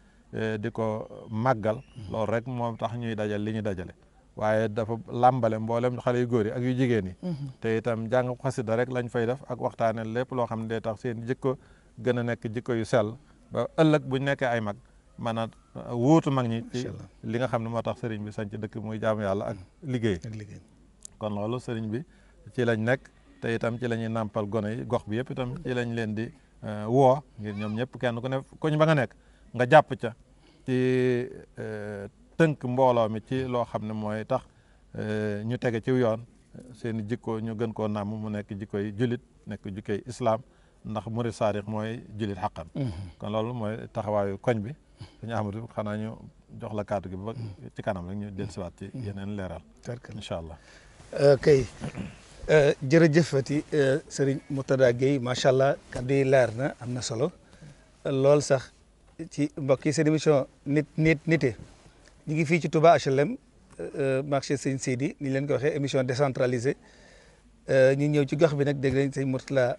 di ko màggal loolu rek moom tax ñuy dajal li ñuy dajale waaye dafa làmbale mboolem xale yu góor yi ak yu jigéen yi te itam jàng xasida rek lañ fay def ak waxtaane lépp loo xam ne day tax seen jikko gën a nekk jikko yu sell ba ëllëg buñ nekkee ay mag mën a wuutu mag ñi ci li nga xam ne moo tax sëriñ bi sañ ci dëkk muy jaamu yàlla ak liggéey kon loolu sëriñ bi ci lañ nekk te itam ci la ñuy nàmpal gone yi gox bi yëpp itam ci lañ leen di woo ngir ñoom ñëpp kenn ku ne koñ ba nga nekk nga jàpp ca ci tënk mbooloo mi ci loo xam ne mooy tax ñu tege ci yoon seen i jikko ñu gën koo nàmm mu nekk jikkoy julit nekk jikkoy islam ndax murid saadiq mooy julit xaqan kon loolu mooy taxawaayu koñ bi suñu Ahmadou xanaa ñu jox la kàddu gi ba ci kanam rek ñu dellusiwaat ci yeneen leeral incha allah kay jërëjëfati Serigne Mourtada Gueye macha allah kàddu yi leer na am na solo lool sax ci mbokk yi seen émission nite ñu ngi fii ci Touba HLM marché Sëñ Sidi ni leen ko waxee émission décentralisée ñu ñëw ci gox bi nag dégg nañ sëñ Mourtada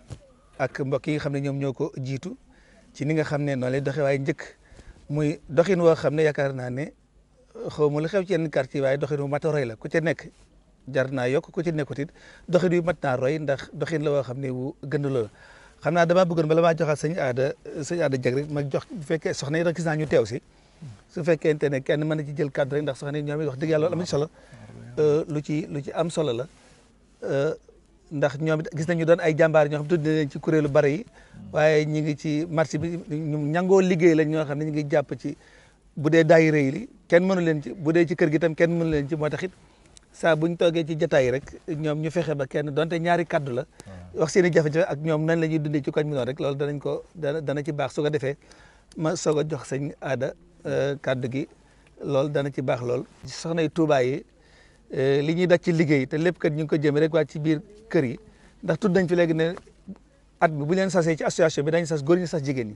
ak mbokk yi nga xam ne ñoom ñoo ko jiitu ci ni nga xam ne noonu lay doxee waaye njëkk muy doxin woo xam ne yaakaar naa ne xaw ma lu xew ci yenn quartier waaye doxin wu mat a roy la ku ca nekk jar naa yokk ku ci nekkut it doxin yu mat naa roy ndax doxin la woo xam ne wu gën la xam naa damaa bëggoon bala maa joxaat sëñ aada jag rek ma jox bu fekkee soxna yi rek gis naa ñu teew si su fekkente ne kenn mën na ci jël kàddu rek ndax soxna yi ñoom it wax dëgg yàlla am na solo lu ci am solo la ndax ñoom it gis nañu doon ay jàmbaar ñoo xam tudd nañ ci kuréelu bare yi waaye ñi ngi ci marché bi ñu ñangoo liggéey lañ ñoo xam ne ñu ngi jàpp ci bu dee daayira yi li kenn mënu leen ci bu dee ci kër gi tam kenn mënu leen ci moo tax it saa buñ toogee ci jotaay rek ñoom ñu fexe ba kenn donte ñaari kaddu la wax seen i jafe-jafe ak ñoom nan la ñuy dundee ci koñ bi noonu rek loolu danañ ko dana ci baax su ko defee ma soog a jox sëñ aada kaddu gi loolu dana ci baax lool soxnay Tuubaa yi li ñuy daj ci liggéey te lépp kat ñu ngi ko jëmee rek waa ci biir kër yi ndax tudd nañ fi léegi ne at bi bu leen sasee ci association bi dañ sas góor ñi sas jigéen ñi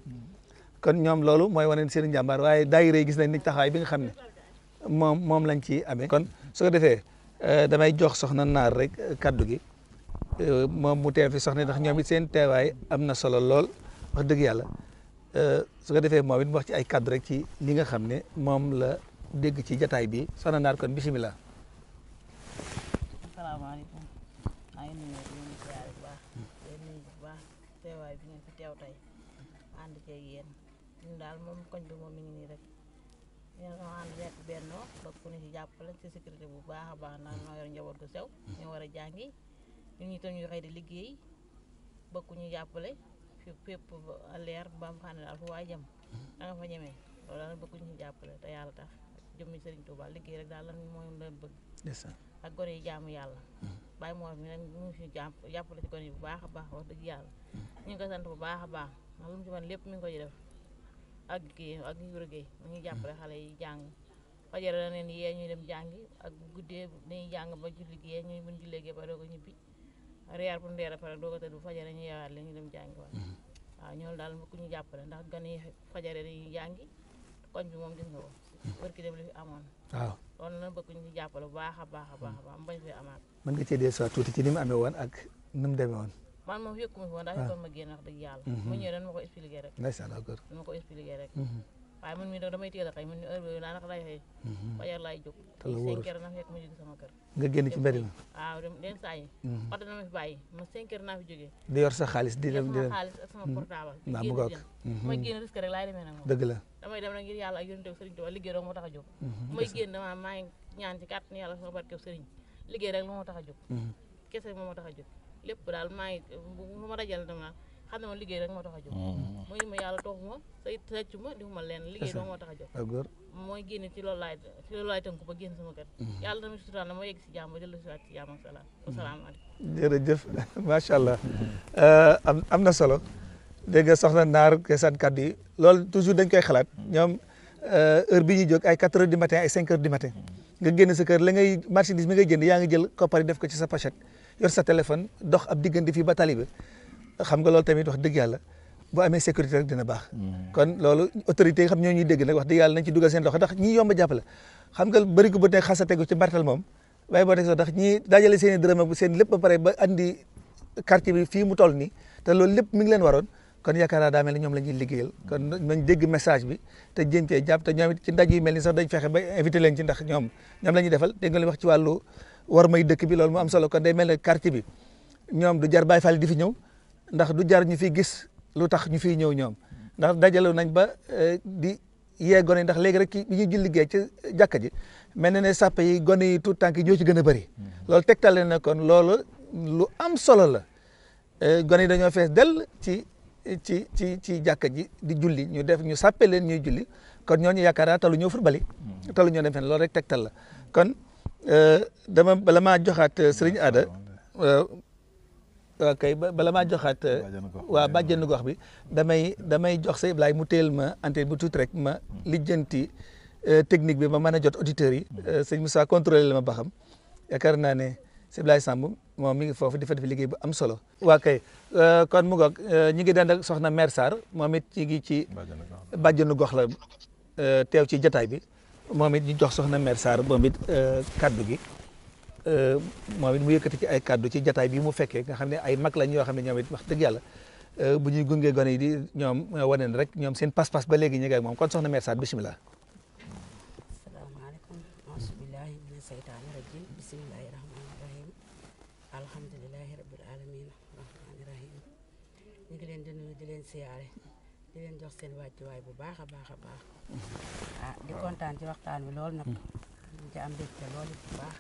kon ñoom loolu mooy wane seen i njàmbaar waaye daayira yi gis nañ ni taxawaay bi nga xam ne moom lañ ci amee kon su ko defee damay jox soxna naar rek kaddu gi moom mu teew fi soxna ndax ñoom it seen teewaay am na solo lool wax dëgg yàlla su ko defee moom it mu wax ci ay kaddu rek ci li nga xam ne moom la dégg ci jataay bi soxna naar kon bisimilah. ànd ceeg yéen ñun daal moom koñ bi moom mi ngi nii rek ñoo ànd nekk bennoo ba ku ne ci jàppale ci sécurité bu baax a baax ndax noo yor njaboot gu sew ñoo war a jàngi ñun ñi tam ñu xëy di liggéey ba ku ñu jàppale fi fépp leer ba mu xam ne daal fu waay jëm da nga fa ñemee loolu daal bëgg ñu jàppale te yàlla tax jëmmi Serigne Touba liggéey rek daal lan mooy lan bëgg ak gone yi jaamu yàlla bàyyi moo mi nag ñu fi jàppale ci gone yi bu baax a baax wax dëgg yàlla ñu ngi ko sant bu baax a baax ndax lu mu ci man lépp mi ngi ko ci def ak kii ak Ibra Gueye mu ngi jàppale xale yi jàng fajar la leen yee ñuy dem jàngi ak bu guddee dañuy jàng ba julli gee ñuy buñ jullee gee ba doog a ñibbi reer bu ndeer a pare doog a tëdd bu fajar ñu yeewaat la ñu dem jàngi waat waaw ñoom daal ku ñu jàppale ndax gan yi fajare dañuy jàngi koñ bi moom gis nga ko barki dem li fi amoon waaw loolu na bëgg ñu ci jàppale bu baax a baax a baax a baax mu bañ fi amaat mën nga cee dee soit tuuti ci ni mu amee woon ak ni mu demee woon man moom fekkuma fi woon ndax fekkoon ma génn wax dëgg yàlla ma ñëwee dañ ma ko expliqué rek ndeysaan d'accord dañ ma ko expliqué rek waaye man mii damay teel a xëy man ni heure bi daanaka lay xëy fajar laay jóg 5 heures na fekk ma jóge sama kër nga génn ci mbedd mi waaw dem den saa yi oto na ma fi bàyyi ma 5 heures naa fi jógee di yor sa xaalis di dem sama xaalis ak sama portable naa mu goog may génn risque rek laay demee nag moom dëgg la damay dem nag ngir yàlla ak yonent Sëriñ Tuubaa liggéey rek moo tax a jóg may génn dama maa ngi ñaan ci kàttan yàlla sama barke sëriñ liggéey rek moo tax a jóg kese moo tax a jóg lépp daal maa ngi lu ma dajal dama xam ne ma liggéey rek moo tax a jóg mooy ma yàlla toog ma say sàccu ma di ma leen liggéey rek moo tax a jóg mooy génn ci loolu laay tënku ba génn sama kër yàlla dama suturaan na ma yegg si jàmm ba jël si waat si jàmm ak salaam wasalaamaaleykum jërëjëf macha allah am na solo dégg nga soxna Naar kesaan kàddu yi loolu toujours dañ koy xalaat ñoom heure bi ñuy jóg ay 4 heures du matin ay 5 heures du matin nga génn sa kër la ngay marchandise mi ngay jënd yaa ngi jël koppar yi def ko ci sa pochette yor sa téléphone dox ab diggante fii ba tali bi xam nga loolu tamit wax dëgg yàlla bu amee sécurité rek dina baax kon loolu autorités yi xam ñoo ñuy dégg nag wax dëgg yàlla nañ ci dugal seen loxo ndax ñii yomb a jàppale xam nga bëri ko bu nekk xasa tegu ci mbartal moom waaye boo nekk sax ndax ñii dajale seen i dërëm ak seen lépp ba pare ba andi quartier bi fii mu toll nii te loolu lépp mi ngi leen waroon kon yaakaar naa daa mel ni ñoom la ñuy liggéeyal kon nañ dégg message bi te jéem cee jàpp te ñoom it ci ndaj yu mel ni sax dañ fexe ba invité leen ci ndax ñoom la ñuy defal dégg nga li wax ci wàllu war may dëkk bi loolu mu am solo kon day mel ne quartier bi ñoom du jar Baay Faal di fi ñëw ndax du jar ñu fiy gis lu tax ñu fiy ñëw ñoom ndax dajale nañ ba di yee gone yi ndax léegi rek bi ñuy julli liggéey ci jàkka ji mel na ne sàppe yi gone yi tout tànk yi ñoo ci gën a bëri loolu tegtale na kon loolu lu am solo la gone yi dañoo fees dell ci jàkka ji di julli ñu sàppe leen ñuy julli kon ñooñu yaakaar naa talu ñoo football talu ñoo dem fenn loolu rek tegtal la kon bala maa joxaat sëriñ Ada waaw kay bala maa joxaat waa bàjjenu gox bi damay jox sa Ibrahima mu teel ma antenne bu tuuti rek ma lijjanti technique bi ma mën a jot auditeurs yi sëñ Moussa contrôlé la ma ba xam yaakaar naa ne sëñ Ibrahima Samb moom mi ngi foofu di fa def liggéey bu am solo. waa kay kon mu ngoog ñi ngi dend ak soxna Mère Sarr moom it ci ngi ci bàjjenu gox la teew ci jataay bi moom it ñu jox soxna Mère Sarr moom it kaddu gi. moom it mu yëkkati ci ay kaddu ci jataay bi mu fekkee nga xam ne ay mag lañ yoo xam ne ñoom it wax dëgg yàlla bu ñuy gungee gone yi di ñoom wane na rek ñoom seen pas-pas ba léegi ñu ngi ak moom kon soxna Mère Sarr bisimilah. asalaamaaleykum asubillahi mina seytaani rajim bisimilahi rahmaani rahim alhamdulilahi rabil alamin rahmaani rahim ñu ngi leen di nuyu di leen siyaare di leen jox seen wàccuwaay bu baax a baax a baax di kontaan ci waxtaan wi lool nag ñu ci am mbégte loolu bu baax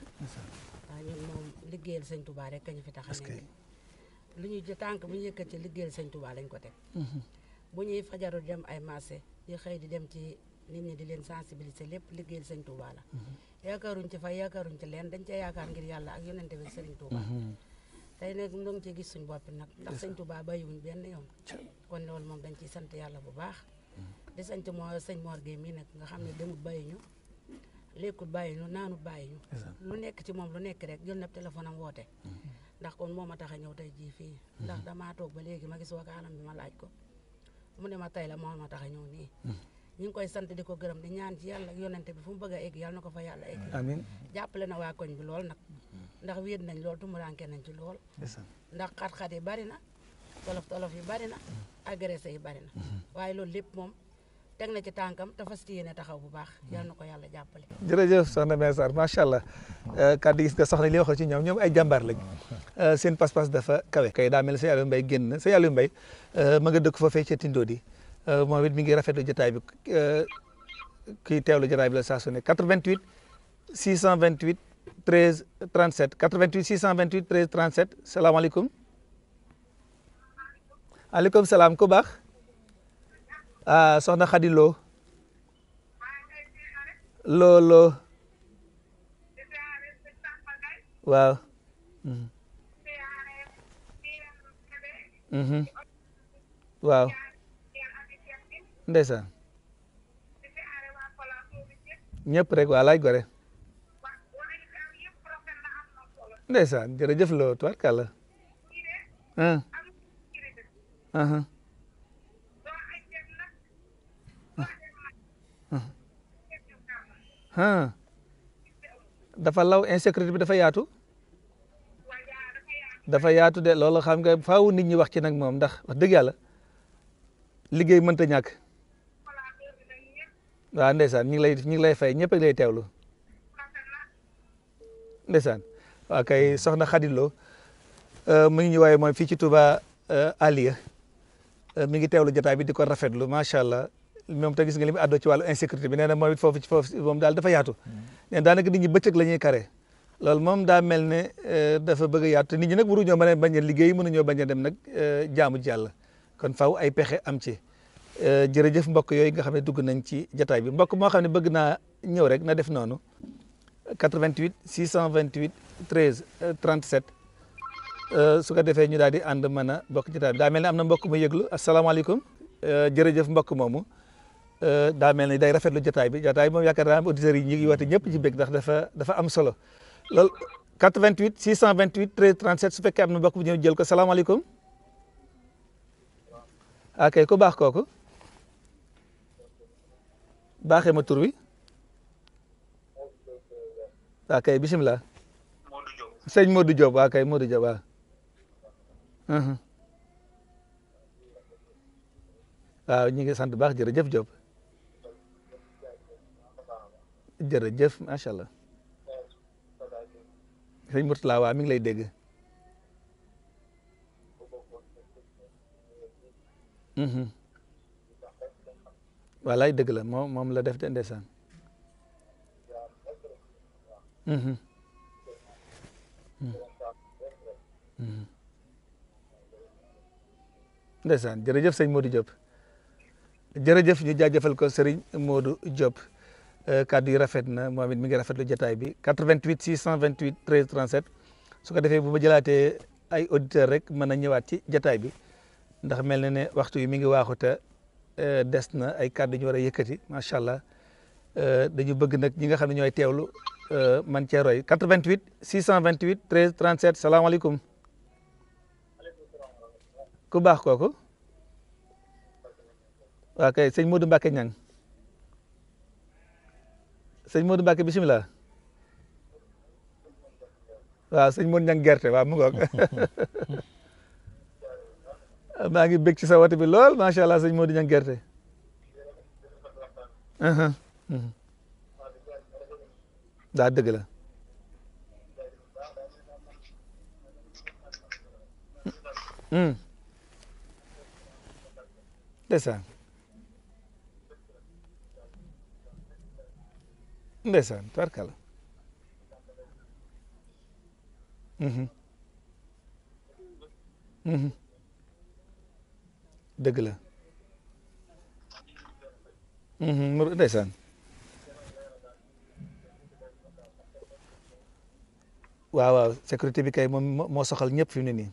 waaw ñun moom liggéeyal sëñ Touba rek kañu fi tax a nekk lu ñu tànk bu ñu yëkkat ci liggéeyal sëñ Touba lañ ko teg bu ñuy fajaru dem ay marché di xëy di dem ci nit ñi di leen sensibiliser lépp liggéeyal sëñ Touba la yaakaaruñ ci fay yaakaaruñ ci leen dañ cee yaakaar ngir yàlla ak yonente bi sëriñ Touba tey nag ñu ngi ciy gis suñ bopp nag ndax sëñ Touba bàyyiwuñ benn yoon kon loolu moom dañ ciy sant yàlla bu baax di sant moo sëñ Mor Gueye mii nag nga xam ne demut bàyyi ñu lekkul bàyyi ñu naanut bàyyi ñu lu nekk ci moom lu nekk rek jël na téléphone am woote ndax kon moo ma tax a ñëw tey jii fii ndax damaa toog ba léegi ma gis wakaalam bi ma laaj ko mu ne ma tey la moo ma tax a ñëw nii ñu ngi koy sant di ko gërëm di ñaan ci yàlla ak yonente bi fu mu bëgg a egg yàlla na ko fa yàlla egg amiin jàppale na waa koñ bi lool nag ndax wéet nañ lool tumuranke nañ ci lool ndax xat-xat yi bari na tolof-tolof yi bari na agressé yi bari na waaye loolu lépp moom teg na ci tànkam te fas yéene taxaw bu baax yal na ko yàlla jàppale. jërëjëf soxna Mère Sarr macha allah kàddu gis nga soxna li waxal ci ñoom ay jàmbaar lañ seen pas-pas dafa kawe. kay daa mel ne sëñ Aliou Mbaye génn sëñ Aliou Mbaye ma nga dëkk foofee ca Tindodi moom it mi ngi rafetlu jotaay bi kii teewlu jotaay bi la saa su ne 88 628 13 37 88 628 13 37 salaamaaleykum. aleykum salaam ku baax. soxna Khady Lo. Lo. waaw. waaw. ndeysaan. ñëpp rek waa laay gore. ndeysaan jërëjëf Lo tubaarkàlla. dafa law insécurité bi dafa yaatu. dafa yaatu de loolu xam nga faaw nit ñi wax ci nag moom ndax wax dëgg yàlla liggéey mënta ñàkk. waaw ndeysaan ñu ngi lay fay ñëpp ak lay teewlu. ndeysaan waaw kay soxna Khady Lo mu ngi ñu waaye moom fii ci Touba Aliya mi ngi teewlu jotaay bi di ko rafetlu macha allah moom te gis nga li mu àddoo ci wàllu insécurité bi nee na moom it foofu moom daal dafa yaatu. nee daanaka nit ñi bëccëg la ñuy kare loolu moom daa mel ne dafa bëgg a yaatu nit ñi nag waruñoo mën a bañ a liggéey mënuñoo bañ a dem nag jaamu ci yàlla kon faaw ay pexe am ci. jërëjëf mbokk yooyu nga xam ne dugg nañ ci jotaay bi mbokk moo xam ne bëgg naa ñëw rek na def noonu 88 628 13 37 su ko defee ñu daal di ànd mën a bokk jotaay bi daa mel ne am na mbokk mu yëglu asalaamaaleykum jërëjëf mbokk moomu daa mel ni day rafetlu jotaay bi moom yaakaar naa auditeurs yi ñu ngi woote ñëpp ci bëgg ndax dafa am solo loolu 88 628 13 37 su fekkee am na mbokk bu ñëw jël ko salaamaaleykum ok ku baax kooku baaxee ma tur wi waa kay bisimilah sëñ Modou Diop waa kay Modou Diop waaw waaw ñu ngi sant baax jërëjëf Diop jërëjëf macha allah sëñ Mourtala waa mi ngi lay dégg walaay dëgg la moom la def de ndeysaan ndeysaan jërëjëf sëñ Modou Diop jërëjëf ñu jaajëfal ko Serigne Modou Diop kàddu yi rafet na moom it mi ngi rafetlu jotaay bi 88 628 13 37 su ko defee bu ma jëlaatee ay auditeurs rek mën a ñëwaat ci jotaay bi ndax mel na ne waxtu yi mi ngi waaxu te des na ay kàddu ñu war a yëkkati macha allah dañu bëgg nag ñi nga xam ne ñooy teewlu man cee roy 88 628 13 37 salaamaaleykum ku baax kooku waa kay sëñ Modou Mbacke Niang sëñ Modou Mbacke bisimilah waaw sëñ Modou Niang gerte waaw mu ngoog maa ngi bég ci sa wote bi lool macha allah sëñ Modou Niang gerte daa dëgg la ndeysaan ndeysaan tarkala dëgg la ndeysaan waaw waaw sécurité bi kay moom moo soxal ñëpp fi mu ne nii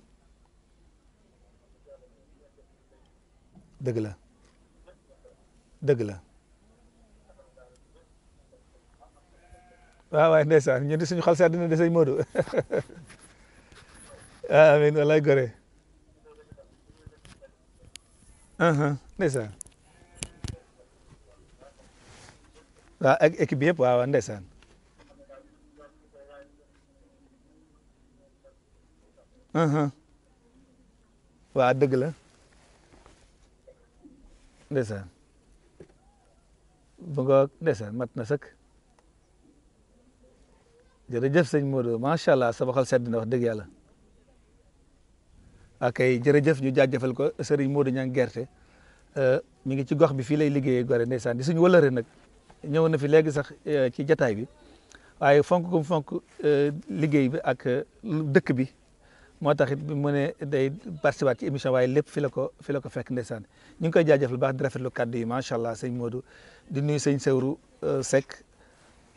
dëgg la dëgg la waaw waay ndeysaan ñun di suñu xol sedd na de sëñ Modou amiin wallaay gore ndeysaan waaw ak équipe bi yëpp waaw ndeysaan waaw dëgg la ndeysaan bu nga ndeysaan mat na sëkk jërëjëf sëñ Modou macha allah sama xol sedd na wax dëgg yàlla ak jërëjëf ñu jaajëfal ko Serigne Modou Niang gerte mi ngi ci gox bi fii lay liggéeyee Gorée ndeysaan di suñu wëlëre nag ñëw na fi léegi sax ci jataay bi waaye fonk ko fonk liggéey bi ak dëkk bi moo tax it mu ne day participer ci émission waaye lépp fi la ko fekk ndeysaan ñu ngi koy jaajëfal lu baax di rafetlu kàddu yi macha allah sëñ Modou di nuyu sëñ Sewru Seck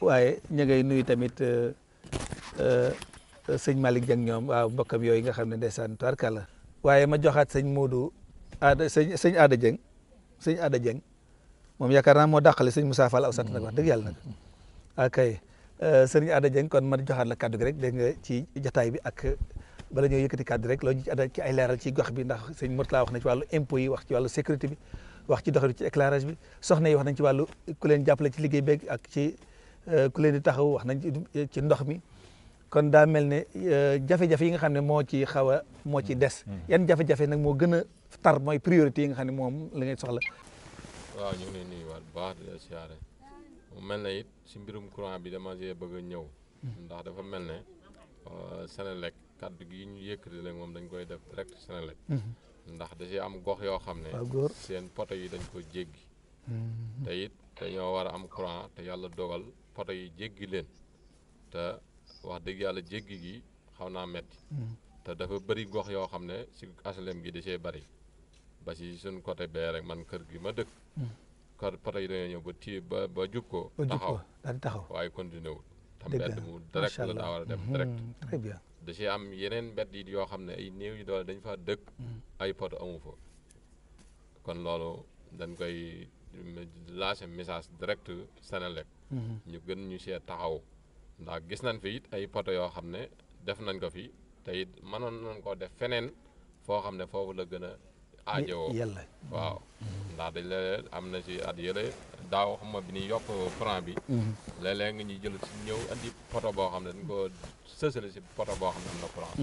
waaye ñu ngay nuyu tamit sëñ Malick Dieng ñoom waaw mbokkam yooyu nga xam ne ndeysaan tubaarkàlla waaye ma joxaat sëñ Modou sëñ Aada Dieng moom yaakaar naa moo dàqale sëñ Moussa Fall aw sant nag wax dëgg yàlla nag akay sëñ Aada Dieng kon ma joxaat la kàddu gi rek dégg nga ci jataay bi ak bala ñoo yëkkati kàddu rek loolu ci ay leeral ci gox bi ndax sëñ Mourtala wax na ci wàllu impôt yi wax ci wàllu sécurité bi wax ci doxali ci éclairage bi soxna yi wax nañ ci wàllu ku leen jàppale ci liggéey beeg ak ci ku leen di taxaw wax nañ ci ndox mi kon daa mel ne jafe-jafe yi nga xam ne moo ci des yan jafe-jafe nag moo gën a tar mooy priorité yi nga xam ne moom la ngay soxla. waaw ñu ngi lay nuyuwaat bu baax di la siyaare mu mel ne it si mbirum courant bi dama see bëgg a ñëw ndax dafa mel ne Senelec kaddu gi ñu yëkkati léegi moom dañ koy def direct Senelec ndax da ci am gox yoo xam ne seen poto yi dañ ko jéggi te it dañoo war a am courant te yàlla dogal poto yi jéggi leen te wax dëgg yàlla jéggi gi xaw naa metti te dafa bëri gox yoo xam ne si HLM gi da cee bëri ba si suñ côté bee rek man kër gi ma dëkk kër poto yi dañoo ñëw ba téye ba jub ko taxaw waaye continué wul tam mbedd mu direct la daa war a def direct très bien da ci am yeneen mbedd yi yoo xam ne ay néew yi doole dañ fa dëkk ay poto amu fa kon loolu dañ koy lancer message direct Senelec ñu gën ñu see taxaw ndax gis nañ fi it ay poto yoo xam ne def nañ ko fi te it mënoon nañ koo def feneen foo xam ne foofu la gën a aajowoo waaw ndax dañ la am na ci at yële daaw xam nga bi ñuy yokk courant bi léeg-léeg nga ñuy jël si ñëw andi poto boo xam ne dañ ko sësale si poto boo xam ne am na courant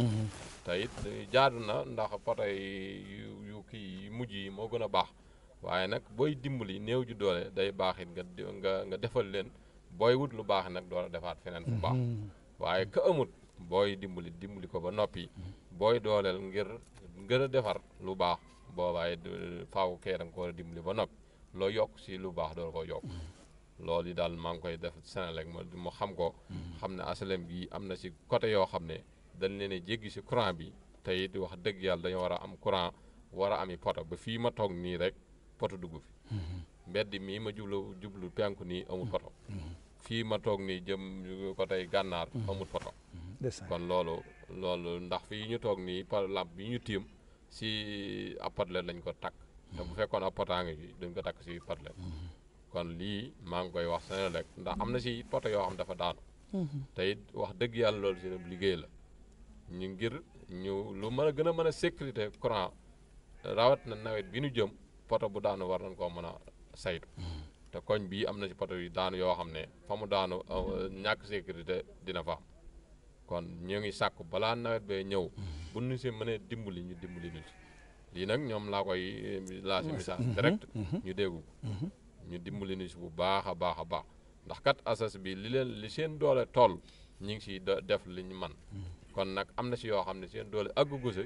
te it jaadu na ndax poto yi yu kii yu mujj yi moo gën a baax waaye nag booy dimbali néew ju doole day baax it nga defal leen booy wut lu baax nag door a defaat feneen fu baax waaye ka amut booy dimbali ko ba noppi booy dooleel ngir a defar lu baax boobaay faaw kee da nga ko war a dimbali ba noppi loo yokk si lu baax door ko yokk loolu yi daal maa ngi koy def Senelec ma xam ko xam ne HLM gi am na si côté yoo xam ne dañ leen a jéggi si courant bi te it wax dëgg yàlla dañoo war a am courant war a ami poto ba fii ma toog nii rek poto dugg fi mbedd mii ma jublu penku nii amul poto fii ma toog nii jëm ko tey gànnaar amul poto kon loolu ndax fii ñu toog nii par lampe bi ñu tiim si ab padlet lañ ko takk te bu fekkoon ab potaange bi duñ ko takk si padlet kon lii maa ngi koy wax Senelec ndax am na si poto yoo xam dafa daanu te it wax dëgg yàlla loolu si liggéey la ñu ngir ñu lu mën a gën a mën a sécurité courant rawat na nawet bi ñu jëm poto bu daanu war nañ koo mën a saytu te koñ bii am na si poto yu daanu yoo xam ne fa mu daanu ñàkk sécurité dina fa am kon ñu ngi sàkku balaa nawet bee ñëw bu ñu si mënee dimbali ñu dimbali ñu si lii nag ñoom laa koy laa si message direct ñu déggu ñu dimbali ñu si bu baax a baax a baax ndax kat asas bi li seen doole tool ñu ngi siy def li ñu man kon nag am na si yoo xam ne seen doole àggugu si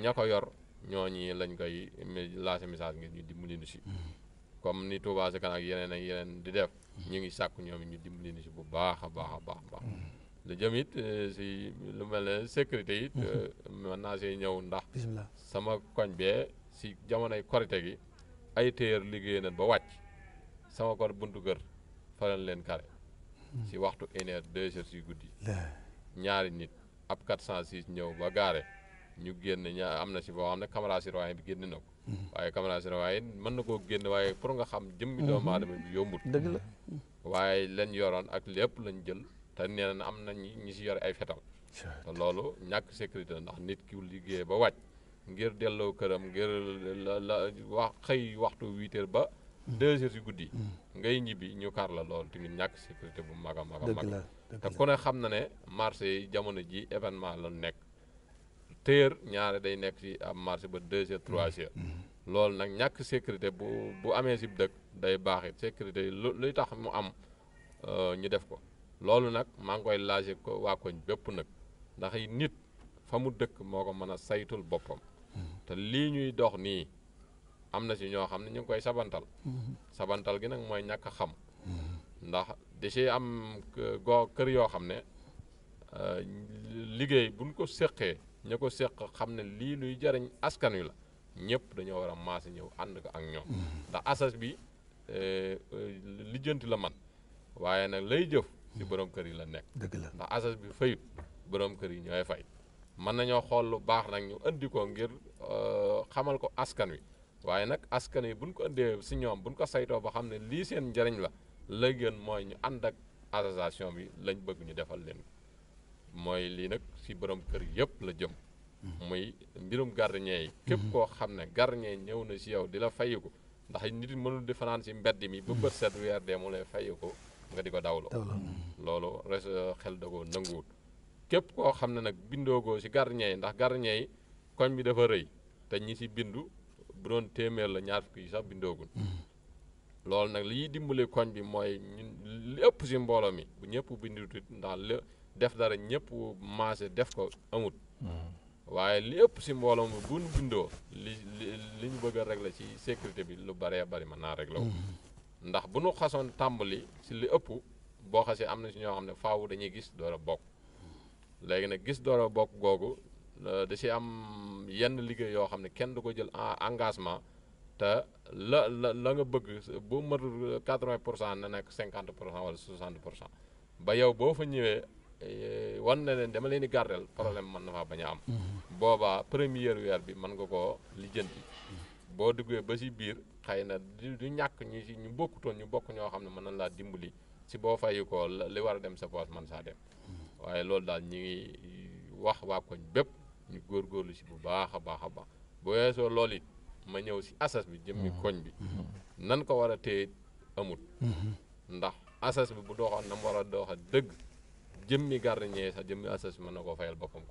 ña ko yor ñooñi lañ koy laa si message ngir ñu dimbali ñu si comme ni Touba Ca Kanam ak yeneen di def ñu ngi sàkku ñoom ñu dimbali ñu si bu baax a baax a baax lu jëm it si lu mel ne sécurité it mën naa see ñëw ndax sama koñ bee si jamonoy korite gi ay téer liggéey nañ ba wàcc sama ko buntu kër faral leen kare si waxtu 1h 2h si guddi ñaari nit ab 406 ñëw ba gaare ñu génn am na si boo xam ne caméra surveillance bi génn na ko waaye caméra surveillance mën na koo génn waaye pour nga xam jëmmi doomu aadama bi yombut dëgg la waaye lañ yoroon ak lépp lañ jël te nee na am na ñi si yore ay fetal te loolu ñàkk sécurité ndax nit ki liggéey ba wàcc ngir delloo këram ngir la wax xëy waxtu 8h ba 2h si guddi ngay ñibbi ñu kar la loolu tamit ñàkk sécurité bu mag a mag a mag te ku ne xam na ne marché yi jamono ji événement la nekk téer ñaare day nekk si am marché ba 2h 3h loolu nag ñàkk sécurité bu amee si dëkk day baaxit sécurité luy tax mu am ñu def ko loolu nag maa ngi koy laajee ko waa koñ bépp nag ndax nit fa mu dëkk moo ko mën a saytul boppam te lii ñuy dox nii am na si ñoo xam ne ñu ngi koy sabantal sabantal gi nag mooy ñàkk a xam ndax da ci am kër yoo xam ne liggéey buñ ko séqee ña ko séq xam ne lii luy jariñ askan wi la ñëpp dañoo war a maase ñëw ànd ko ak ñoom ndax asas bi lijjanti la man waaye nag lay jëf ci borom kër yi la nekk dëgg la ndax asas bi fayut borom kër yi ñooy fay mën nañoo xool lu baax nag ñu indi ko ngir xamal ko askan wi waaye nag askan wi buñ ko indee si ñoom buñ ko saytoo ba xam ne lii seen njariñ la la gën mooy ñu ànd ak association bi lañ bëgg ñu defal leen mooy lii nag si borom kër yëpp la jëm muy mbirum gardien yi képp koo xam ne gardien ñëw na si yow di la fayiku ndax nit mënul di fanaan si mbedd mi ba bët set weer dee mu lay fayiku nga di ko dawloo loolu res xel da ko nanguwut képp koo xam ne nag bindoogoo si gardien yi ndax gardien yi koñ bi dafa rëy te ñi si bindu bu doon téeméer la ñaar fukki yi sax bindoogul loolu nag liy dimbali koñ bi mooy ñun li ëpp si mbooloo mi bu ñëpp bindutit ndax li def dara ñëpp maase def ko amut waaye li ëpp si mbooloo mi buñ bindoo li ñu bëgg a régler ci sécurité bi lu baree bari mën naa régler wu ndax bu ñu xasoon tàmbali si li ëpp boo xasee am na si ñoo xam ne faaw dañuy gis door a bokk léegi nag gis door a bokk googu da si am yenn liggéey yoo xam ne kenn du ko jël engagement te la nga bëgg bu matul 80% na nekk 50% wala 60% ba yow boo fa ñëwee wan na leen dama leen di gardel problème mën na faa bañ a am boobaa première weer bi mën nga koo lijjanti boo duggee ba si biir xëy na du ñàkk ñu bokkutoon ñu bokk ñoo xam ne mën nañ laa dimbali si boo fayi ko li war a dem sa poos man saa dem waaye loolu daal ñi ngi wax waa koñ bépp ñu góorgóorlu si bu baax a baax a baax bu weesoo loolu it ma ñëw si asas bi jëmmi koñ bi nan ko war a téye amut ndax asas bi bu doxoon na mu war a doxa dëgg jëmmi gardien sax jëmmi asas bi mën na koo fayal boppam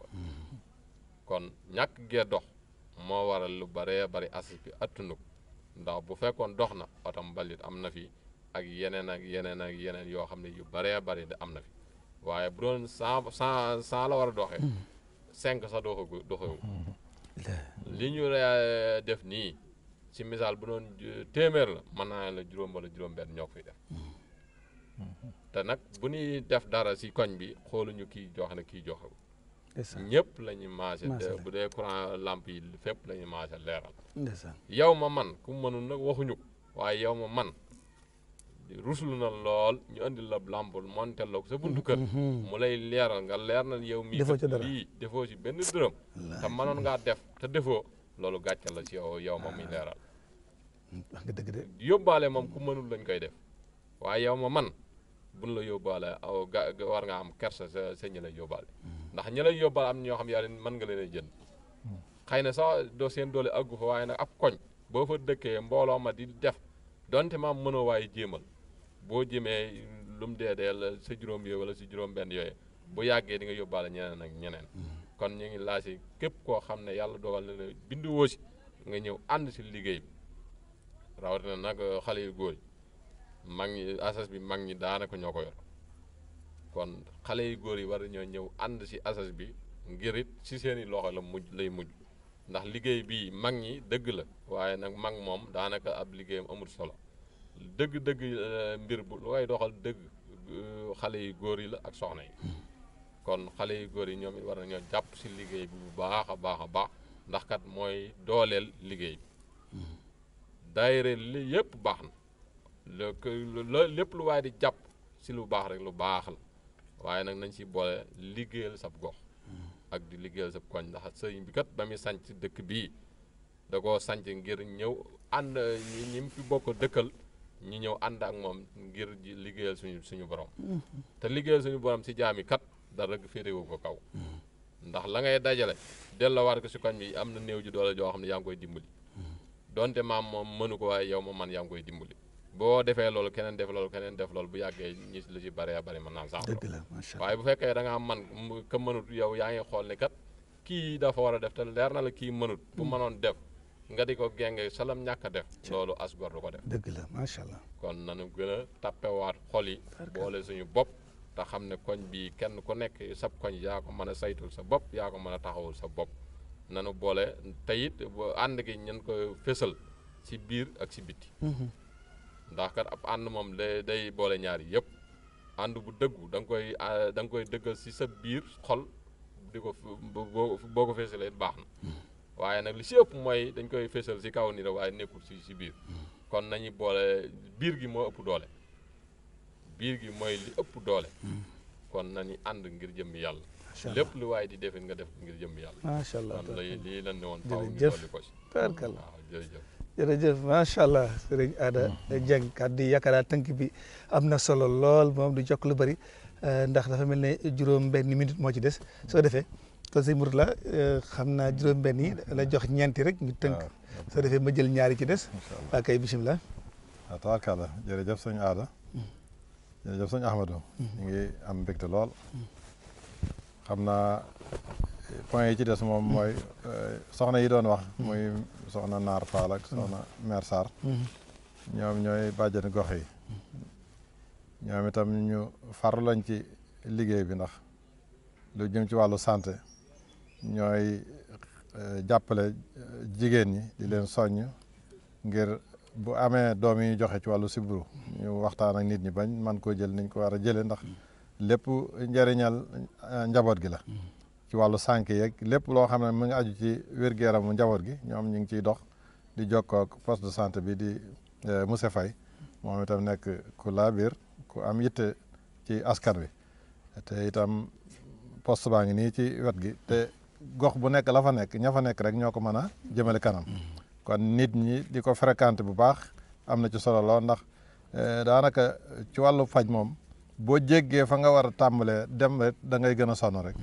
kon ñàkk gee dox moo waral lu baree bari asas bi attunu ndax bu fekkoon dox na otam mbalit am na fi ak yeneen ak yeneen ak yeneen yoo xam ne yu baree bari da am na fi waaye bu doon 100 la war a doxee 5 sax doxewu li ñu def nii ci misaal bu doon téeméer la mën naa la juróom wala juróom-benn ñoo ko fiy def te nag bu ñuy def dara ci koñ bi xooluñu kii joxe na kii joxewu ñëpp la ñu maase bu dee courant lamp yi fépp la ñu maase leeral yow ma man ku mënul nag waxuñu ko waaye yow ma man ruslu na lool ñu andil la lamp montel la ko sa buntu kër mu lay leeral nga leer na yow mii lii defoo ci benn dërëm te mënoon ngaa def te defoo loolu gàcce la ci yow ma muy leeral wax nga dëgg de yóbbaale moom ku mënul lañ koy def waaye yow ma man buñ la yóbbaale war nga am kersa sa ñi lay yóbbaale ndax ñi lay yóbbaale am ñoo xam yaa leen mën nga leen a jënd xëy na sax doo seen doole àggu fa waaye nag ab koñ boo fa dëkkee mbooloo ma di def donte maam mënoo waaye jéemal boo jëmee lu mu dee sa juróom yooyu wala si juróom benn yooyu bu yàggee di nga yóbbaale ñeneen ak ñeneen kon ñu ngi laaj si képp koo xam ne yàlla dogal na ne bindu woo si nga ñëw ànd si liggéey bi rawatina nag xale yu góor yi mag ñi asas bi mag ñi daanaka ñoo ko yor kon xale yu góor yi war nañoo ñëw ànd si asas bi ngir it si seeni loxo la lay mujj ndax liggéey bii mag ñi dëgg la waaye nag mag moom daanaka ab liggéeyam amul solo dëgg-dëgg mbir bu lu koy doxal dëgg xale yu góor yi la ak soxna yi kon xale yu góor yi ñoom it war nañoo jàpp si liggéey bi bu baax a baax a baax ndax kat mooy dooleel liggéey bi daayira li yëpp baax na lépp lu waaye di jàpp si lu baax rek lu baax la waaye nag nañ si boole liggéeyal sab gox ak di liggéeyal sab koñ ndax sëriñ bi kat ba muy sanc dëkk bii da koo sanc ngir ñëw ànd ñi mu fi bokk dëkkal ñu ñëw ànd ak moom ngir liggéeyal suñu borom te liggéeyal suñu borom si jaami kat dara féetewu ko kaw ndax la ngay dajale delloowaat ko si koñ bi am na néew ji doole joo xam ne yaa ngi koy dimbali donte maam moom mënu ko waaye yow ma man yaa ngi koy dimbali boo defee loolu keneen def loolu keneen def loolu bu yàggee ñi lu ci bëree bëri mën naa sax waaye bu fekkee da ngaa man ka mënut yow yaa ngi xool ne kat kii dafa war a def te leer na la kii mënut bu mënoon def nga di ko genge salam ñàkk a def loolu as gor du ko def dëgg la macha allah kon nanu gën a tappewaat xol yi boole suñu bopp te xam ne koñ bi kenn ku nekk sab koñ yaa ko mën a saytul sa bopp yaa ko mën a taxawul sa bopp nanu boole te it ànd gi ñen ko fésal ci biir ak ci bitti ndax kat ab ànd moom day boole ñaari yëpp ànd bu dëggu da nga koy dëggal ci sa biir xol di ko boo ko feesalee baax na waaye nag li ci ëpp mooy dañ koy feesal ci kaw ni rek waaye nekkul ci biir kon nañu boole biir gi moo ëpp doole biir gi mooy li ëpp doole kon nañu ànd ngir jëmmi yàlla lépp lu waaye di defit nga def ngir jëmmi yàlla macha allah kon lii lan ne woon faaw ñu dolli ko ci tabarkalla waaw jërëjëf jërëjëf macha allah sëriñ Ada Dieng kàddu yi yaakaar naa tënk bi am na solo lool moom du jokk lu bari ndax dafa mel ne juróom benn minute moo ci des soo defee kon sëñ Mourtalla xam naa juróom benn yi la jox ñeenti rek ñu tënk soo defee ma jël ñaari ci des waa kay bisimilah waaw tabarkalla jërëjëf sëñ Ada jërëjëf sëñ Ahmadou ñu ngi am mbégte lool xam naa point yi ci des moom mooy soxna yi doon wax muy soxna Naar Fall ak soxna Mère Sarr ñoom ñooy bàjjani gox yi ñoom itam ñu farlu lañ ci liggéey bi ndax lu jëm ci wàllu santé ñooy jàppale jigéen ñi di leen soññ ngir bu amee doom yi ñu joxe ci wàllu sibbiru ñu waxtaan ak nit ñi bañ man koo jël niñ ko war a jëlee ndax lépp njëriñal njaboot gi la ci wàllu sànq yeeg lépp loo xam ne mu ngi aju ci wér-gu-yaramu njaboot gi ñoom ñu ngi ciy dox di jokkoo ak poste de santé bi di monsieur Faye moom itam nekk ku laa biir ku am yitte ci askan wi te itam poste baa ngi nii ci wet gi te gox bu nekk la fa nekk ña fa nekk rek ñoo ko mën a jëmale kanam kon nit ñi di ko fréquenté bu baax am na ci solo lool ndax daanaka ci wàllu faj moom boo jéggee fa nga war a tàmbalee dem rek da ngay gën a sonn rek